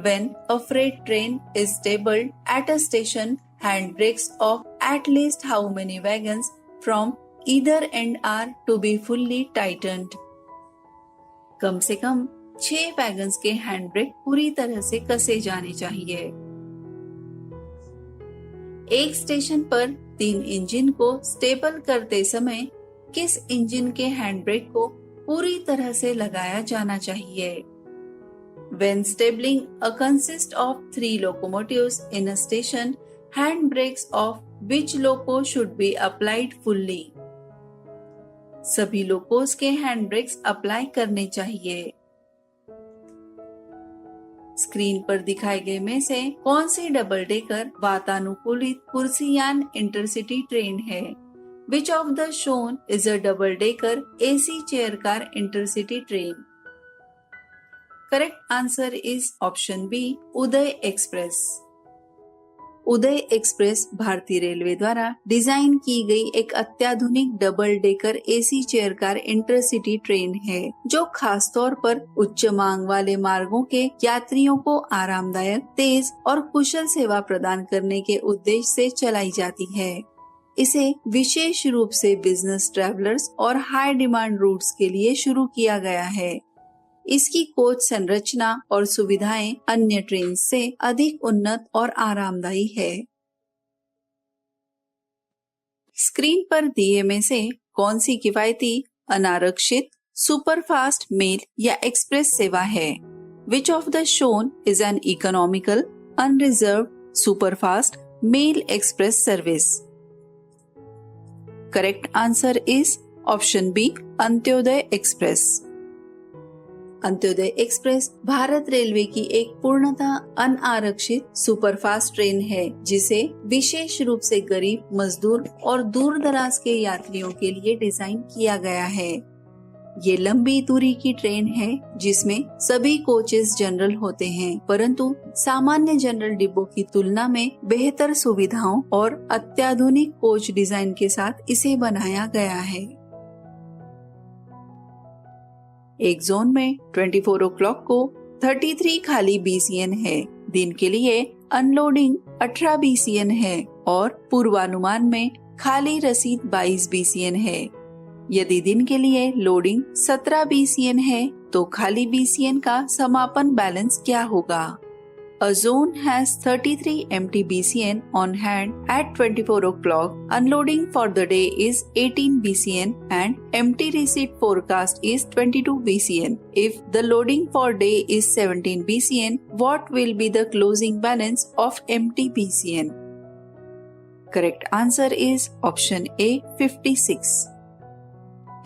[SPEAKER 1] When a freight train is stabled at a station, handbrakes of at least how many wagons from either end are to be fully tightened? कम से कम 6 वैगन्स के हैंड ब्रेक पूरी तरह से कसे जाने चाहिए। एक स्टेशन पर 3 इंजन को स्टेबल करते समय किस इंजन के हैंड ब्रेक को पूरी तरह से लगाया जाना चाहिए? When stabling consists of 3 locomotives in a station, hand brakes of which loco should be applied fully? सभी लोकोस के हैंड ब्रेक्स अप्लाई करने चाहिए। स्क्रीन पर दिखाए गए में से कौन सी डबल डेकर वातानुकूलित कुर्सीयान इंटरसिटी ट्रेन है? Which of the shown is a double decker AC chair car intercity train? Correct answer is option B, Uday express. Uday express भारतीय रेलवे द्वारा डिजाइन की गई एक अत्याधुनिक double decker AC chair car intercity train है, जो खास तौर पर उच्च मांग वाले मार्गों के यात्रियों को आरामदायक, तेज और कुशल सेवा प्रदान करने के उद्देश्य से चलाई जाती है। इसे विशेष रूप से बिजनेस ट्रैवलर्स और हाई डिमांड रूट्स के लिए शुरू किया गया है। इसकी कोच संरचना और सुविधाएं अन्य ट्रेन से अधिक उन्नत और आरामदायी है। स्क्रीन पर दिए में से कौन सी किफायती, अनारक्षित, सुपरफास्ट मेल या एक्सप्रेस सेवा है? Which of the shown is an economical, unreserved, superfast mail express service? Correct answer is option B, Antyodaya express. Antyodaya express Bharat railway की एक पूर्णतः अनारक्षित सुपरफास्ट ट्रेन है, जिसे विशेष रूप से गरीब, मजदूर और दूर दराज के यात्रियों के लिए डिजाइन किया गया है। ये लंबी दूरी की ट्रेन है जिसमें सभी कोचेस जनरल होते हैं, परंतु सामान्य जनरल डिब्बों की तुलना में बेहतर सुविधाओं और अत्याधुनिक कोच डिजाइन के साथ इसे बनाया गया है। एक जोन में 24 o'clock को 33 खाली BCN है। दिन के लिए अनलोडिंग 18 BCN है और पूर्वानुमान में खाली रसीद 22 BCN है। यदि दिन के लिए लोडिंग 17 BCN है तो खाली BCN का समापन बैलेंस क्या होगा? A zone has 33 empty BCN on hand at 24 o'clock. Unloading for the day is 18 BCN and empty receipt forecast is 22 BCN. If the loading for day is 17 BCN, what will be the closing balance of empty BCN? Correct answer is option A, 56.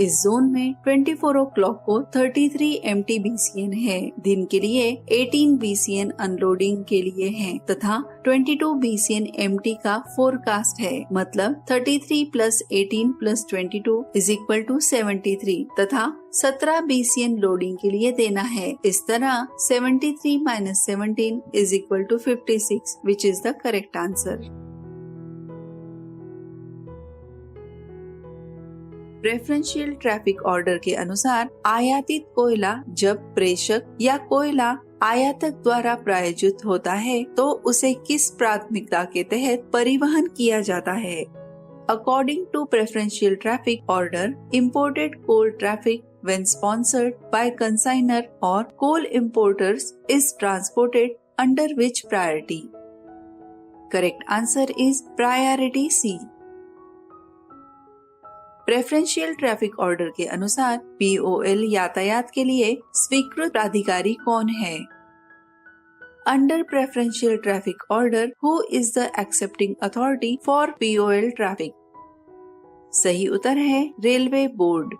[SPEAKER 1] इस zone में 24 o'clock को 33 empty BCN है। दिन के लिए 18 BCN unloading के लिए है तथा 22 BCN empty का फोरकास्ट है। मतलब 33 plus 18 plus 22 is equal to 73 तथा 17 BCN लोडिंग के लिए देना है। इस तरह 73 minus 17 is equal to 56, which is the correct answer. Preferential traffic order के अनुसार आयातित कोयला जब प्रेषक या कोयला आयातक द्वारा प्रायोजित होता है तो उसे किस प्राथमिकता के तहत परिवहन किया जाता है? According to preferential traffic order, imported coal traffic when sponsored by consignor or coal importers is transported under which priority? Correct answer is priority C. Preferential traffic order के अनुसार POL यातायात के लिए स्वीकृत प्राधिकारी कौन है? Under preferential traffic order, who is the accepting authority for POL traffic? सही उत्तर है रेलवे बोर्ड।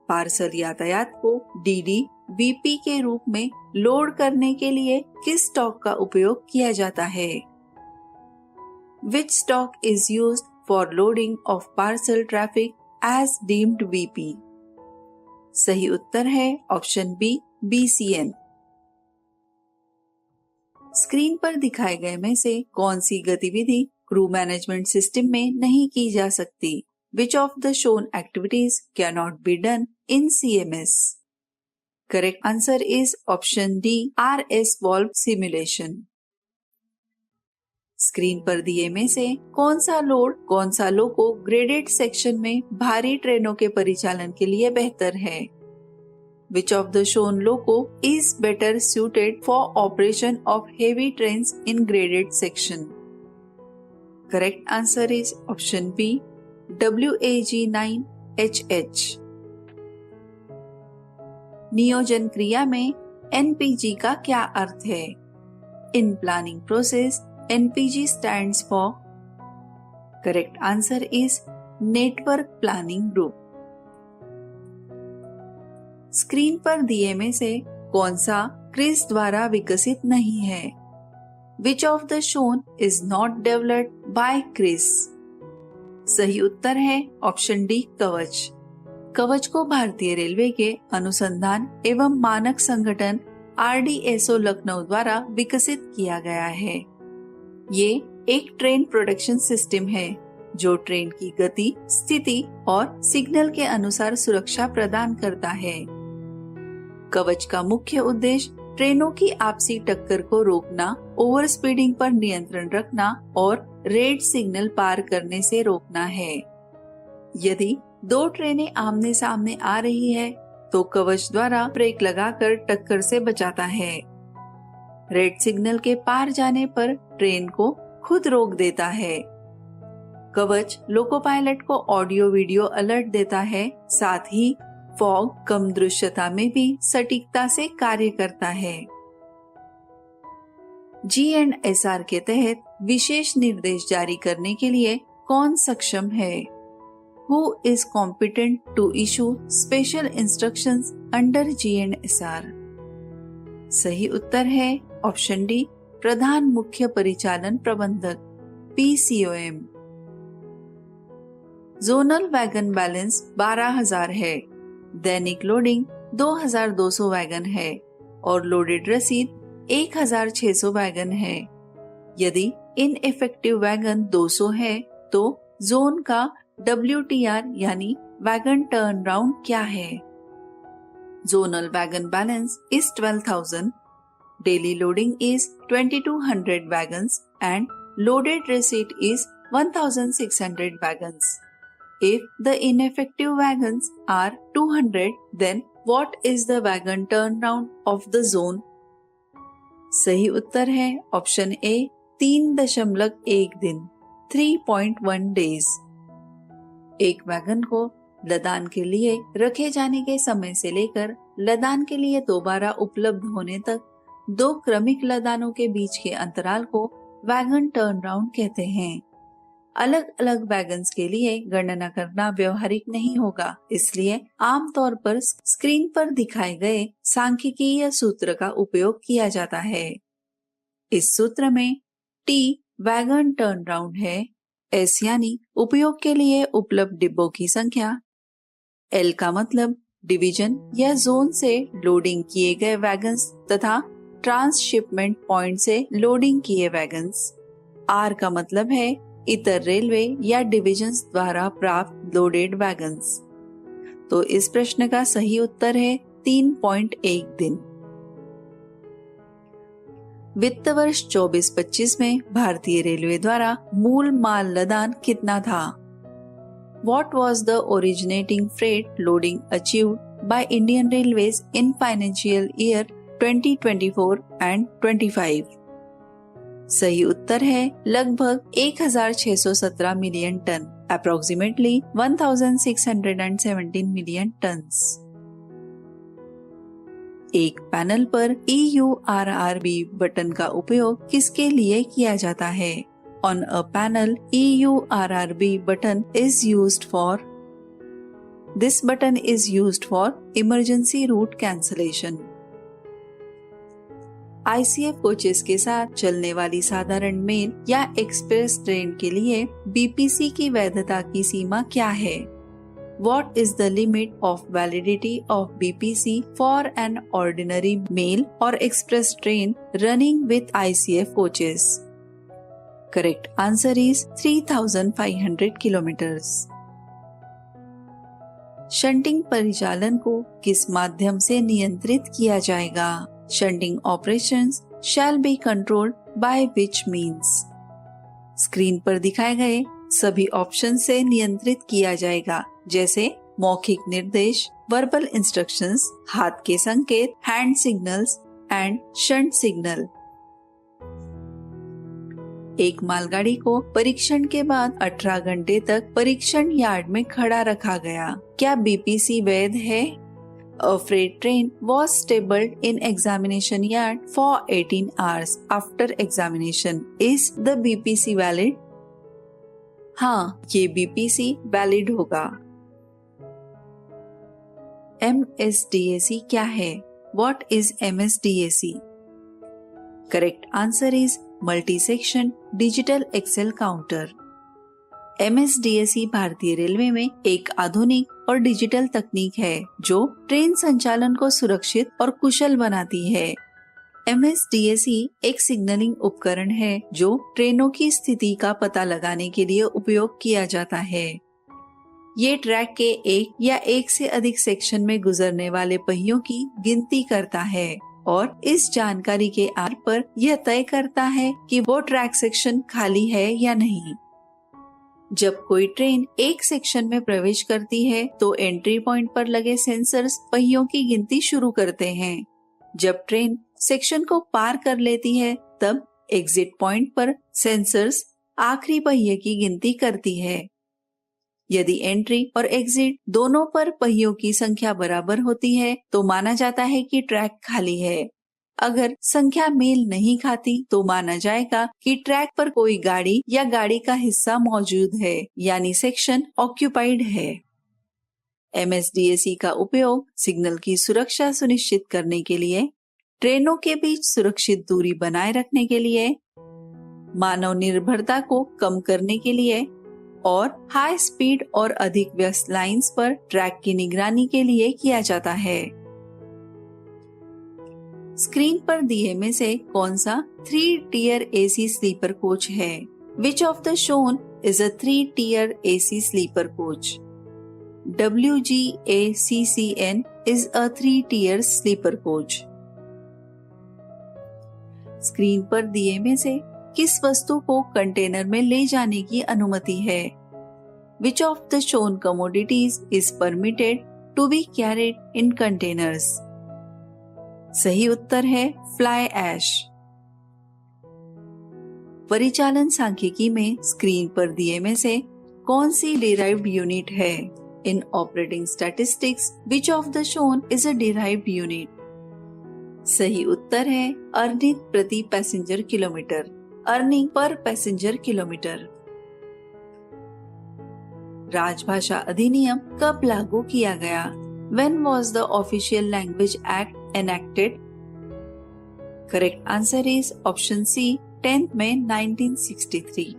[SPEAKER 1] पार्सल यातायात को DD, VP के रूप में लोड करने के लिए किस स्टॉक का उपयोग किया जाता है? Which stock is used for loading of parcel traffic as deemed VP? सही उत्तर है ऑप्शन बी, BCN। स्क्रीन पर दिखाए गए में से कौन सी गतिविधि क्रू मैनेजमेंट सिस्टम में नहीं की जा सकती? Which of the shown activities cannot be done in CMS? Correct answer is option D, RS valve simulation. Screen पर दिए में से कौन सा लोड कौन सा लोको ग्रेडेड सेक्शन में भारी ट्रेनों के परिचालन के लिए बेहतर है? Which of the shown loco is better suited for operation of heavy trains in graded section? Correct answer is option B, WAG9HH. नियोजन क्रिया में NPG का क्या अर्थ है? In planning process, NPG stands for. Correct answer is Network Planning Group. Screen पर दिए में से कौन सा क्रिस द्वारा विकसित नहीं है? Which of the shown is not developed by CRIS? सही उत्तर है ऑप्शन डी, कवच। कवच को भारतीय रेलवे के अनुसंधान एवं मानक संगठन RDSO लखनऊ द्वारा विकसित किया गया है। ये एक ट्रेन प्रोटेक्शन सिस्टम है जो ट्रेन की गति, स्थिति और सिग्नल के अनुसार सुरक्षा प्रदान करता है। कवच का मुख्य उद्देश्य ट्रेनों की आपसी टक्कर को रोकना, ओवर स्पीडिंग पर नियंत्रण रखना और रेड सिग्नल पार करने से रोकना है। यदि दो ट्रेनें आमने सामने आ रही है तो कवच द्वारा ब्रेक लगाकर टक्कर से बचाता है। रेड सिग्नल के पार जाने पर ट्रेन को खुद रोक देता है। कवच लोको पायलट को ऑडियो वीडियो अलर्ट देता है, साथ ही फॉग कम दृश्यता में भी सटीकता से कार्य करता है। G&SR के तहत विशेष निर्देश जारी करने के लिए कौन सक्षम है? Who is competent to issue special instructions under G&SR? सही उत्तर है ऑप्शन डी, प्रधान मुख्य परिचालन प्रबंधक PCOM। जोनल वैगन बैलेंस 12,000 है, दैनिक लोडिंग 2,200 वैगन है और लोडेड रसीद 1,600 वैगन है। यदि इनइफेक्टिव वैगन 200 है तो जोन का WTR यानी वैगन टर्न राउंड क्या है? Zonal wagon balance is 12,000, daily loading is 2,200 wagons and loaded receipt is 1,600 wagons. If the ineffective wagons are 200, then what is the wagon turnaround of the zone? सही उत्तर है option A, 3.1 दिन 3.1 days। एक wagon को लदान के लिए रखे जाने के समय से लेकर लदान के लिए दोबारा उपलब्ध होने तक 2 क्रमिक लदानों के बीच के अंतराल को वैगन टर्नराउंड कहते हैं। अलग अलग वैगन्स के लिए गणना करना व्यवहारिक नहीं होगा, इसलिए आमतौर पर स्क्रीन पर दिखाए गए सांख्यिकीय सूत्र का उपयोग किया जाता है। इस सूत्र में T वैगन टर्नराउंड है, S यानी उपयोग के लिए उपलब्ध डिब्बों की संख्या, L का मतलब डिवीजन या जोन से लोडिंग किए गए वैगन्स तथा ट्रांसशिपमेंट पॉइंट से लोडिंग किए वैगन्स, R का मतलब है इतर रेलवे या डिविजन्स द्वारा प्राप्त लोडेड वैगन्स। तो इस प्रश्न का सही उत्तर है 3.1 दिन। वित्त वर्ष 24-25 में भारतीय रेलवे द्वारा मूल माल लदान कितना था? What was the originating freight loading achieved by Indian Railways in financial year 2024 and 25? सही उत्तर है लगभग 1,617 million ton, approximately 1,617 million tons. एक पैनल पर EURRB बटन का उपयोग किसके लिए किया जाता है? On a panel, EURRB button is used for. This button is used for emergency route cancellation. ICF coaches के साथ चलने वाली साधारण मेल या एक्सप्रेस ट्रेन के लिए BPC की वैधता की सीमा क्या है? What is the limit of validity of BPC for an ordinary mail or express train running with ICF coaches? Correct answer is 3,500 kilometers. Shunting परिचालन को किस माध्यम से नियंत्रित किया जाएगा? Shunting operations shall be controlled by which means? Screen पर दिखाए गए सभी ऑप्शन से नियंत्रित किया जाएगा, जैसे मौखिक निर्देश, वर्बल इंस्ट्रक्शंस, हाथ के संकेत, hand signals and shunt signal. एक मालगाड़ी को परीक्षण के बाद 18 घंटे तक परीक्षण यार्ड में खड़ा रखा गया। क्या बीपीसी वैध है? A freight train was stabled in examination yard for 18 hours after examination. Is the BPC valid? हाँ, ये BPC वैलिड होगा। MSDAC क्या है? What is MSDAC? Correct answer is multi section digital axle counter. MSDAC भारतीय railway में एक आधुनिक और डिजिटल तकनीक है जो ट्रेन संचालन को सुरक्षित और कुशल बनाती है। MSDAC एक सिग्नलिंग उपकरण है जो ट्रेनों की स्थिति का पता लगाने के लिए उपयोग किया जाता है। ये ट्रैक के एक या एक से अधिक सेक्शन में गुजरने वाले पहियों की गिनती करता है और इस जानकारी के आधार पर यह तय करता है कि वो ट्रैक सेक्शन खाली है या नहीं। जब कोई ट्रेन एक सेक्शन में प्रवेश करती है तो एंट्री पॉइंट पर लगे सेंसर्स पहियों की गिनती शुरू करते हैं। जब ट्रेन सेक्शन को पार कर लेती है तब एग्जिट पॉइंट पर सेंसर्स आखिरी पहिए की गिनती करती है। यदि एंट्री और एग्जिट दोनों पर पहियों की संख्या बराबर होती है तो माना जाता है कि ट्रैक खाली है। अगर संख्या मेल नहीं खाती तो माना जाएगा कि ट्रैक पर कोई गाड़ी या गाड़ी का हिस्सा मौजूद है, यानी सेक्शन ऑक्यूपाइड है। MSDAC का उपयोग सिग्नल की सुरक्षा सुनिश्चित करने के लिए, ट्रेनों के बीच सुरक्षित दूरी बनाए रखने के लिए, मानव निर्भरता को कम करने के लिए और हाई स्पीड और अधिक व्यस्त लाइंस पर ट्रैक की निगरानी के लिए किया जाता है। स्क्रीन पर दिए में से कौन सा 3-tier AC स्लीपर कोच है? Which of the shown is a 3-tier AC sleeper coach? WGACCN is a 3-tier sleeper coach. Screen पर दिए में से किस वस्तु को कंटेनर में ले जाने की अनुमति है? Which of the shown commodities is permitted to be carried in containers? सही उत्तर है फ्लाई ऐश। परिचालन सांख्यिकी में स्क्रीन पर दिए में से कौन सी डिराइव्ड यूनिट है? In operating statistics, which of the shown is a derived unit? सही उत्तर है अर्निंग प्रति passenger kilometre, earning per passenger kilometre. राजभाषा अधिनियम कब लागू किया गया? When was the Official Language Act enacted? Correct answer is option C, 10 मई 1963।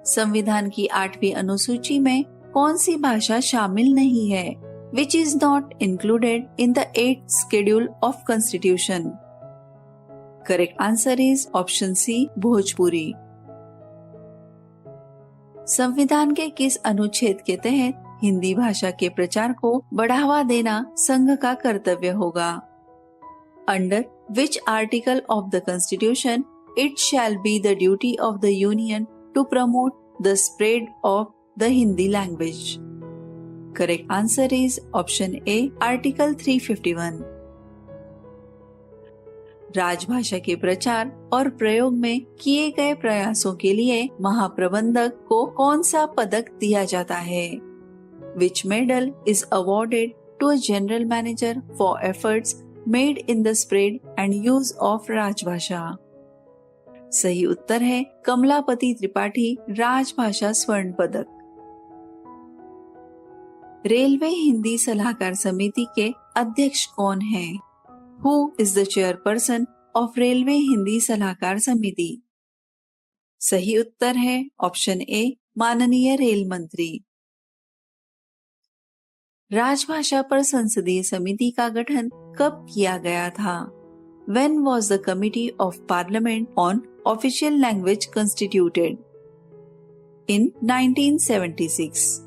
[SPEAKER 1] संविधान की 8वीं अनुसूची में कौन सी भाषा शामिल नहीं है? Which is not included in the 8th schedule of Constitution? Correct answer is option C, Bhojpuri. संविधान के किस अनुच्छेद के तहत हिंदी भाषा के प्रचार को बढ़ावा देना संघ का कर्तव्य होगा? Under which article of the Constitution it shall be the duty of the Union to promote the spread of the Hindi language? Correct answer is option A, Article 351। राजभाषा के प्रचार और प्रयोग में किए गए प्रयासों के लिए महाप्रबंधक को कौन सा पदक दिया जाता है? Which medal is awarded to a general manager for efforts made in the spread and use of राजभाषा? सही उत्तर है कमलापति त्रिपाठी राजभाषा स्वर्ण पदक। रेलवे हिंदी सलाहकार समिति के अध्यक्ष कौन हैं? Who is the chairperson of railway Hindi सलाहकार समिति? सही उत्तर है ऑप्शन ए, माननीय रेल मंत्री। राजभाषा पर संसदीय समिति का गठन कब किया गया था? When was the Committee of Parliament on Official Language constituted? In 1976।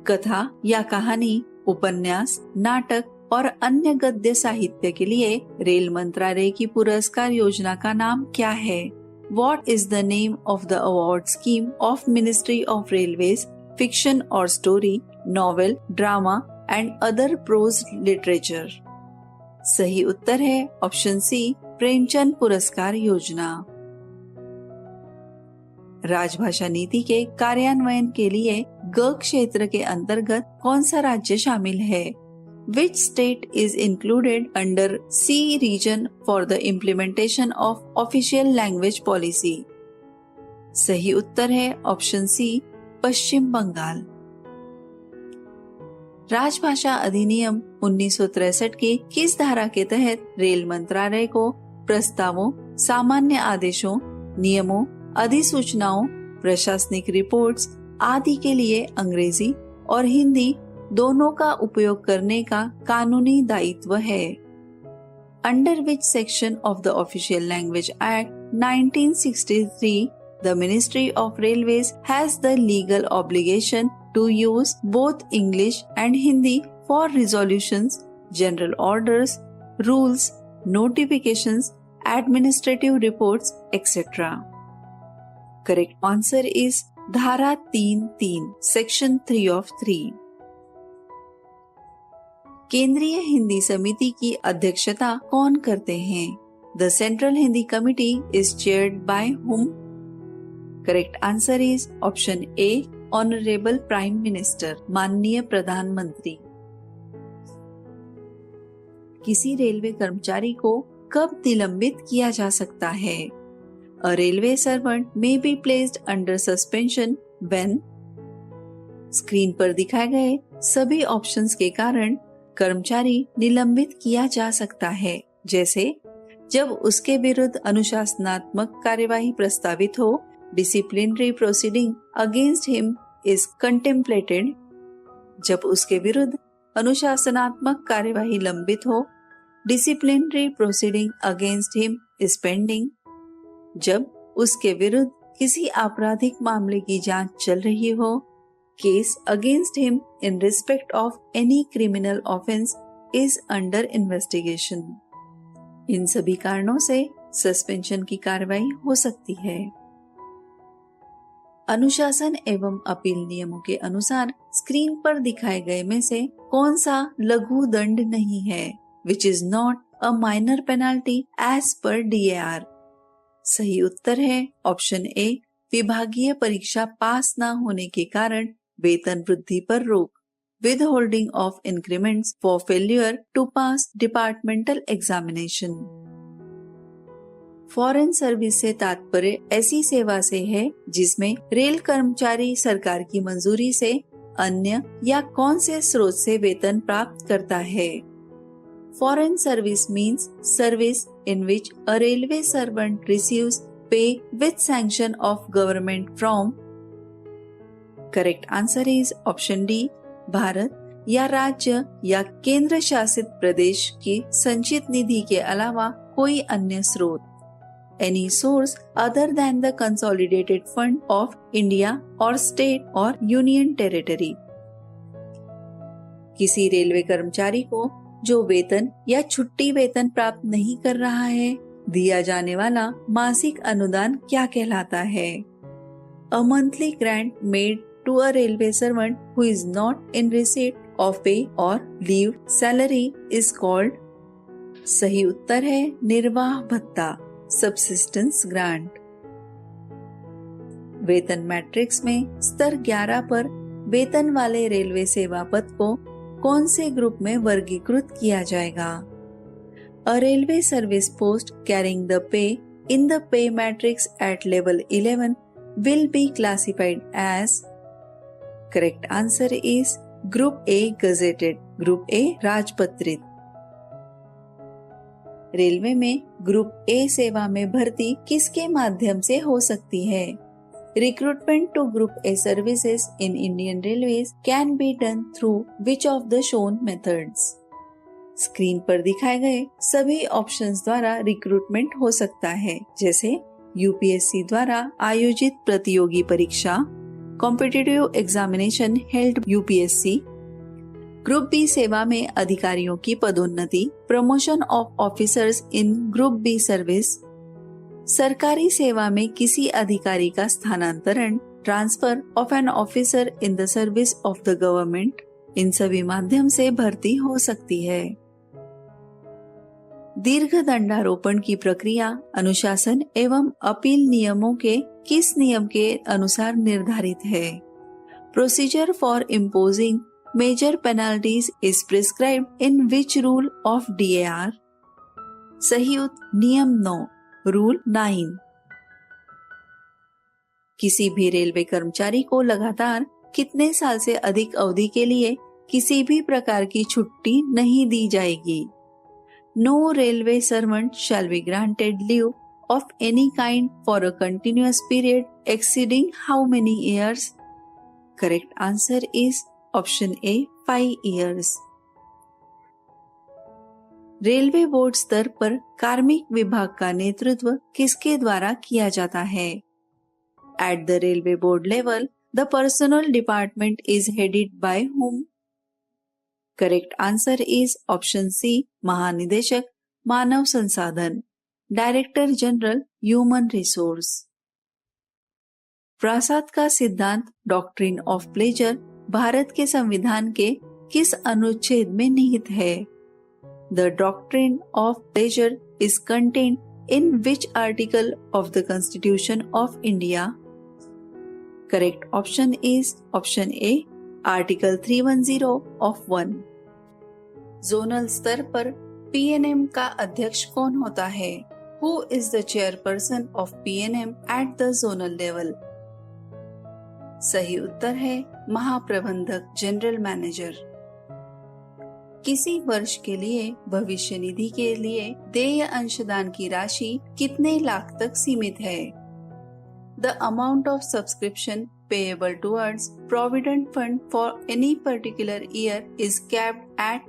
[SPEAKER 1] कथा या कहानी, उपन्यास, नाटक और अन्य गद्य साहित्य के लिए रेल मंत्रालय की पुरस्कार योजना का नाम क्या है? What is the name of the award scheme of Ministry of Railways, fiction or story, novel, drama and other prose literature? सही उत्तर है ऑप्शन सी, प्रेमचंद पुरस्कार योजना। राजभाषा नीति के कार्यान्वयन के लिए ग क्षेत्र के अंतर्गत कौन सा राज्य शामिल है? Which state is included under C region for the implementation of official language policy? सही उत्तर है ऑप्शन सी, पश्चिम बंगाल। राजभाषा अधिनियम 1963 की किस धारा के तहत रेल मंत्रालय को प्रस्तावों, सामान्य आदेशों, नियमों, अधिसूचनाओं, प्रशासनिक रिपोर्ट्स आदि के लिए अंग्रेजी और हिंदी दोनों का उपयोग करने का कानूनी दायित्व है? Under which section of the official language act 1963 the ministry of railways has the legal obligation to use both English and Hindi for resolutions, general orders, rules, notifications, administrative reports etcetera? Correct answer is धारा 3(3) section 3 of 3। केंद्रीय हिंदी समिति की अध्यक्षता कौन करते हैं? The central Hindi committee is chaired by whom? Correct answer is option A, honourable prime minister, माननीय प्रधानमंत्री। किसी रेलवे कर्मचारी को कब निलंबित किया जा सकता है? A railway servant may be placed under suspension when? Screen पर दिखाए गए सभी ऑप्शंस के कारण कर्मचारी निलंबित किया जा सकता है, जैसे जब उसके विरुद्ध अनुशासनात्मक कार्यवाही प्रस्तावित हो, disciplinary proceeding against him is contemplated, जब उसके विरुद्ध अनुशासनात्मक कार्यवाही लंबित हो, disciplinary proceeding against him is pending, जब उसके विरुद्ध किसी आपराधिक मामले की जांच चल रही हो, case against him in respect of any criminal offence is under investigation. इन सभी कारणों से सस्पेंशन की कार्रवाई हो सकती है। अनुशासन एवं अपील नियमों के अनुसार स्क्रीन पर दिखाए गए में से कौन सा लघु दंड नहीं है? Which is not a minor penalty as per DAR? सही उत्तर है ऑप्शन ए, विभागीय परीक्षा पास न होने के कारण वेतन वृद्धि पर रोक, withholding of increments for failure to pass departmental examination. Foreign service से तात्पर्य ऐसी सेवा से है जिसमें रेल कर्मचारी सरकार की मंजूरी से अन्य या कौन से स्रोत से वेतन प्राप्त करता है? Foreign service means service in which a railway servant receives pay with sanction of government from? Correct answer is option D, भारत या राज्य या केंद्र शासित प्रदेश की संचित निधि के अलावा कोई अन्य स्रोत। Any source other than the consolidated fund of India or state or union territory। किसी रेलवे कर्मचारी को जो वेतन या छुट्टी वेतन प्राप्त नहीं कर रहा है, दिया जाने वाला मासिक अनुदान क्या कहलाता है? A monthly grant made to a railway servant who is not in receipt of pay or leave salary is called? सही उत्तर है निर्वाह भत्ता, सबसिस्टेंस ग्रांट। वेतन मैट्रिक्स में स्तर 11 पर वेतन वाले रेलवे सेवा पद को कौन से ग्रुप में वर्गीकृत किया जाएगा? A railway service post carrying the pay in the pay matrix at level 11 will be classified as? Correct answer is Group A gazetted, Group A राजपत्रित। रेलवे में ग्रुप ए सेवा में भर्ती किसके माध्यम से हो सकती है? Recruitment to Group A services in Indian Railways can be done through which of the shown methods? Screen पर दिखाए गए सभी ऑप्शंस द्वारा रिक्रूटमेंट हो सकता है, जैसे यूपीएससी द्वारा आयोजित प्रतियोगी परीक्षा, competitive examination held UPSC. Group B सेवा में अधिकारियों की पदोन्नति, promotion of officers in group B service. सरकारी सेवा में किसी अधिकारी का स्थानांतरण, transfer of an officer in the service of the government. इन सभी माध्यम से भर्ती हो सकती है। दीर्घ दंडारोपण की प्रक्रिया अनुशासन एवं अपील नियमों के किस नियम के अनुसार निर्धारित है? Procedure for imposing major penalties is prescribed in which rule of DAR? सही उत्तर नियम 9, रूल 9। किसी भी रेलवे कर्मचारी को लगातार कितने साल से अधिक अवधि के लिए किसी भी प्रकार की छुट्टी नहीं दी जाएगी? No railway servant shall be granted leave of any kind for a continuous period exceeding how many years? Correct answer is option A, 5 years. Railway board स्तर पर कार्मिक विभाग का नेतृत्व किसके द्वारा किया जाता है? At the railway board level, the personnel department is headed by whom? Correct answer is option C, महानिदेशक मानव संसाधन, डायरेक्टर जनरल ह्यूमन रिसोर्स। प्रासाद का सिद्धांत डॉक्ट्रिन ऑफ प्लेजर भारत के संविधान के किस अनुच्छेद में निहित है? The doctrine of pleasure is contained in which article of the constitution of India? Correct option is option A, article 310 of 1। Zonal स्तर पर PNM का अध्यक्ष कौन होता है? Who is the chairperson of PNM at the zonal level? सही उत्तर है महाप्रबंधक, जनरल मैनेजर। किसी वर्ष के लिए भविष्य निधि के लिए देय अंशदान की राशि कितने लाख तक सीमित है? The amount of subscription payable towards Provident Fund for any particular year is capped at?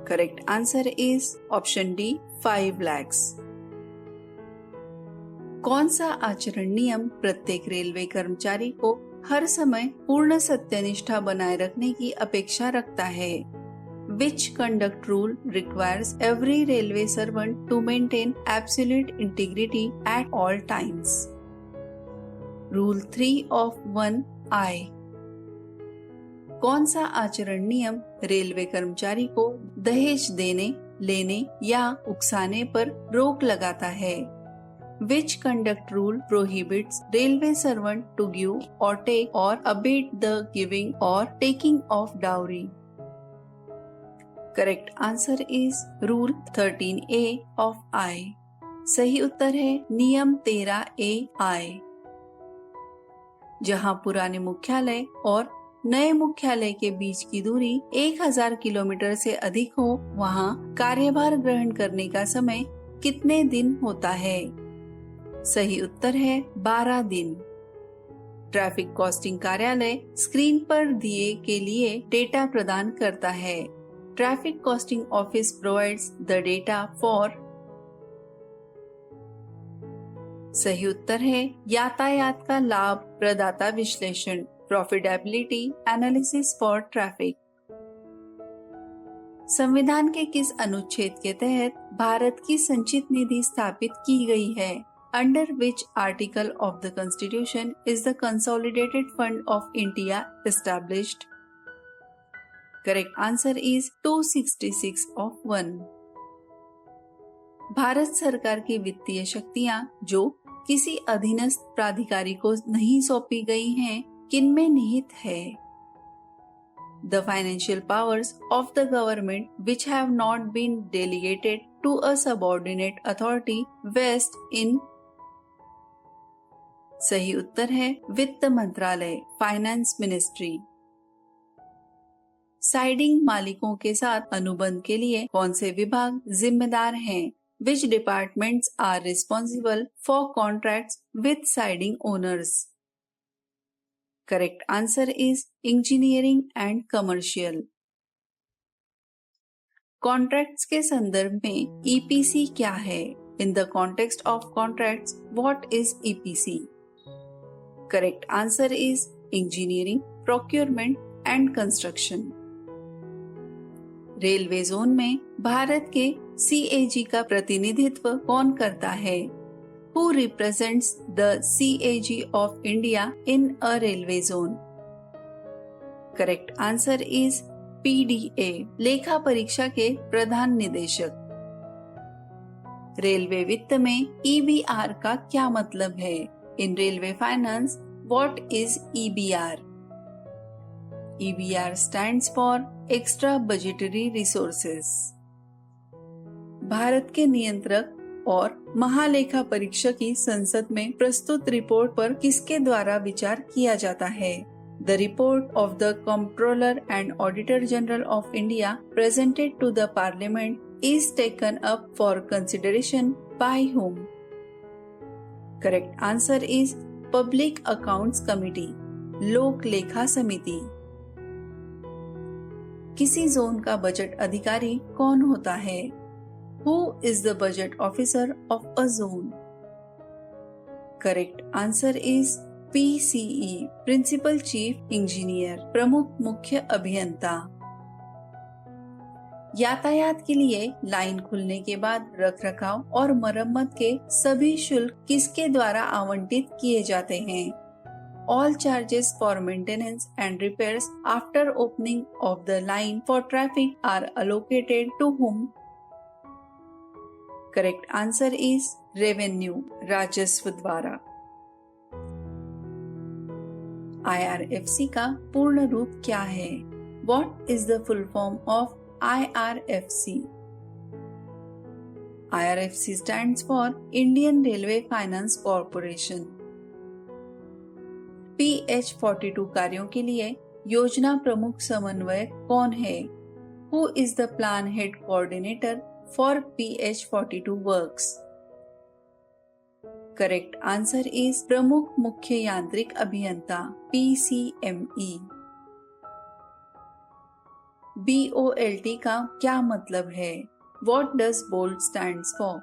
[SPEAKER 1] Correct answer is option D, 5 lakhs. कौन सा आचरण नियम प्रत्येक रेलवे कर्मचारी को हर समय पूर्ण सत्यनिष्ठा बनाए रखने की अपेक्षा रखता है? Which conduct rule requires every railway servant to maintain absolute integrity at all times? Rule 3 of 1I. कौन सा आचरण नियम रेलवे कर्मचारी को दहेज देने, लेने या उकसाने पर रोक लगाता है? Which conduct rule prohibits railway servant to give or take or abet the giving or taking of dowry? Correct answer is rule 13A of I. सही उत्तर है नियम 13A। जहां पुराने मुख्यालय और नए मुख्यालय के बीच की दूरी 1000 किलोमीटर से अधिक हो, वहां कार्यभार ग्रहण करने का समय कितने दिन होता है? सही उत्तर है 12 दिन। ट्रैफिक कॉस्टिंग कार्यालय स्क्रीन पर दिए के लिए डेटा प्रदान करता है। Traffic costing office provides the data for? सही उत्तर है यातायात का लाभ प्रदाता विश्लेषण, प्रॉफिटेबिलिटी एनालिसिस फॉर ट्रैफिक। संविधान के किस अनुच्छेद के तहत भारत की संचित निधि स्थापित की गई है? Under which article of the constitution is the consolidated fund of India established? Correct answer is 266 of 1। Bharat सरकार की वित्तीय शक्तियां जो किसी अधीनस्थ प्राधिकारी को नहीं सौंपी गई हैं, किनमें निहित है? The financial powers of the government which have not been delegated to a subordinate authority vest in? सही उत्तर है वित्त मंत्रालय, फाइनेंस मिनिस्ट्री। साइडिंग मालिकों के साथ अनुबंध के लिए कौन से विभाग जिम्मेदार हैं? Which departments are responsible for contracts with siding owners? Correct answer is engineering and commercial. Contracts के संदर्भ में EPC क्या है? In the context of contracts, what is EPC? Correct answer is engineering, procurement and construction. Railway zone में भारत के CAG का प्रतिनिधित्व कौन करता है? Who represents the CAG of India in a railway zone? Correct answer is PDA, लेखा परीक्षा के प्रधान निदेशक। रेलवे वित्त में EBR का क्या मतलब है? In railway finance, what is EBR? EBR stands for Extra Budgetary Resources। Bharat के नियंत्रक और महालेखा परीक्षकी संसद में प्रस्तुत रिपोर्ट पर किसके द्वारा विचार किया जाता है? The report of the Comptroller and Auditor General of India presented to the Parliament is taken up for consideration by whom? Correct answer is Public Accounts Committee, लोक लेखा समिति। किसी जोन का बजट अधिकारी कौन होता है? Who is the budget officer of a zone? Correct answer is PCE, Principal Chief Engineer, प्रमुख मुख्य अभियंता। यातायात के लिए लाइन खुलने के बाद रखरखाव और मरम्मत के सभी शुल्क किसके द्वारा आवंटित किए जाते हैं? All charges for maintenance and repairs after opening of the line for traffic are allocated to whom? Correct answer is revenue, राजस्व द्वारा। IRFC का पूर्ण रूप क्या है? What is the full form of IRFC? IRFC stands for Indian Railway Finance Corporation। PH42 कार्यों के लिए योजना प्रमुख समन्वयक कौन है? Who is the plan head coordinator for PH42 works? Correct answer is प्रमुख मुख्य यांत्रिक अभियंता, PCME। BOLT का क्या मतलब है? What does BOLT stands for?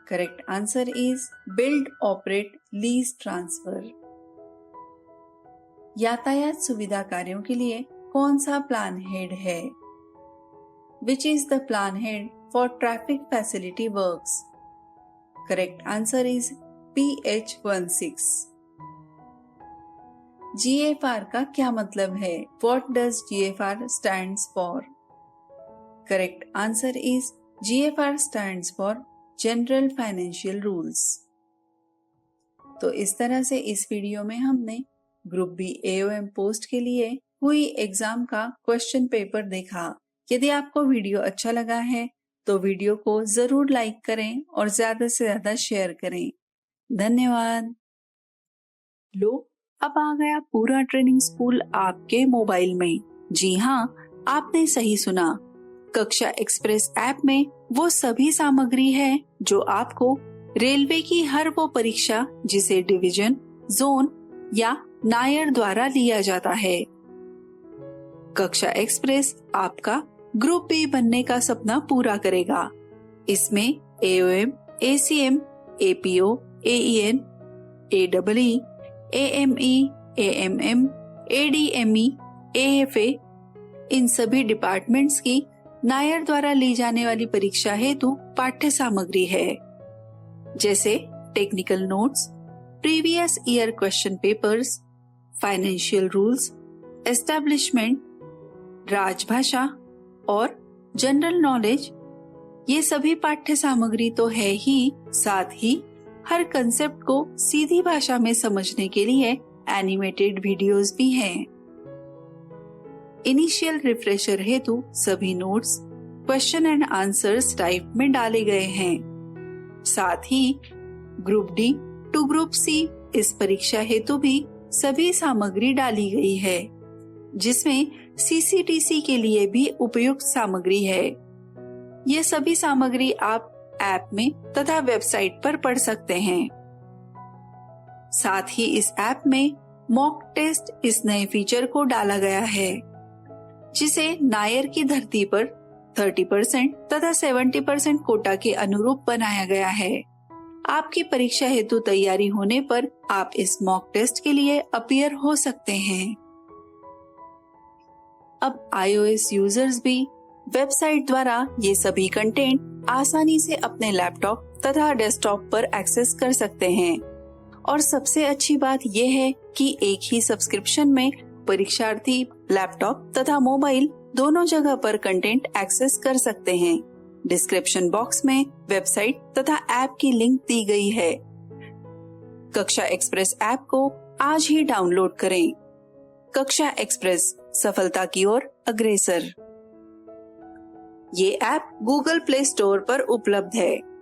[SPEAKER 1] Correct answer is Build, Operate, Lease, Transfer। यातायात सुविधा कार्यों के लिए कौन सा प्लान हेड है? Which is the plan head for traffic facility works? Correct answer is PH16। GFR का क्या मतलब है? What does GFR stands for? Correct answer is GFR stands for General Financial Rules। तो इस तरह से इस वीडियो में हमने ग्रुप बी AOM पोस्ट के लिए हुई एग्जाम का क्वेश्चन पेपर देखा। यदि आपको वीडियो अच्छा लगा है तो वीडियो को जरूर लाइक करें और ज्यादा से ज्यादा शेयर करें। धन्यवाद। लो, अब आ गया पूरा ट्रेनिंग स्कूल आपके मोबाइल में। जी हाँ, आपने सही सुना। कक्षा एक्सप्रेस ऐप में वो सभी सामग्री है जो आपको रेलवे की हर वो परीक्षा जिसे डिवीजन, जोन या नायर द्वारा लिया जाता है। कक्षा एक्सप्रेस आपका ग्रुप बी बनने का सपना पूरा करेगा। इसमें AOM, ACM, APO, AEN, AEE, AME, AMM, ADME, AFA इन सभी डिपार्टमेंट्स की नायर द्वारा ली जाने वाली परीक्षा हेतु पाठ्य सामग्री है, जैसे technical notes, previous year question papers, financial rules, establishment, राजभाषा और जनरल नॉलेज। ये सभी पाठ्य सामग्री तो है ही, साथ ही हर कंसेप्ट को सीधी भाषा में समझने के लिए एनिमेटेड वीडियोस भी हैं। इनिशियल रिफ्रेशर हेतु सभी notes question and answers type में डाले गए हैं। साथ ही group D to group C इस परीक्षा हेतु भी सभी सामग्री डाली गई है, जिसमें CCTC के लिए भी उपयुक्त सामग्री है। ये सभी सामग्री आप ऐप में तथा वेबसाइट पर पढ़ सकते हैं। साथ ही इस ऐप में मॉक टेस्ट इस नए फीचर को डाला गया है, जिसे नायर की धरती पर 30% तथा 70% कोटा के अनुरूप बनाया गया है। आपकी परीक्षा हेतु तैयारी होने पर आप इस मॉक टेस्ट के लिए अपीयर हो सकते हैं। अब iOS यूजर्स भी वेबसाइट द्वारा ये सभी कंटेंट आसानी से अपने लैपटॉप तथा डेस्कटॉप पर एक्सेस कर सकते हैं। और सबसे अच्छी बात यह है कि एक ही सब्सक्रिप्शन में परीक्षार्थी लैपटॉप तथा मोबाइल दोनों जगह पर कंटेंट एक्सेस कर सकते हैं। डिस्क्रिप्शन बॉक्स में वेबसाइट तथा ऐप की लिंक दी गई है। कक्षा एक्सप्रेस ऐप को आज ही डाउनलोड करें। कक्षा एक्सप्रेस, सफलता की ओर अग्रसर। ये ऐप गूगल प्ले स्टोर पर उपलब्ध है।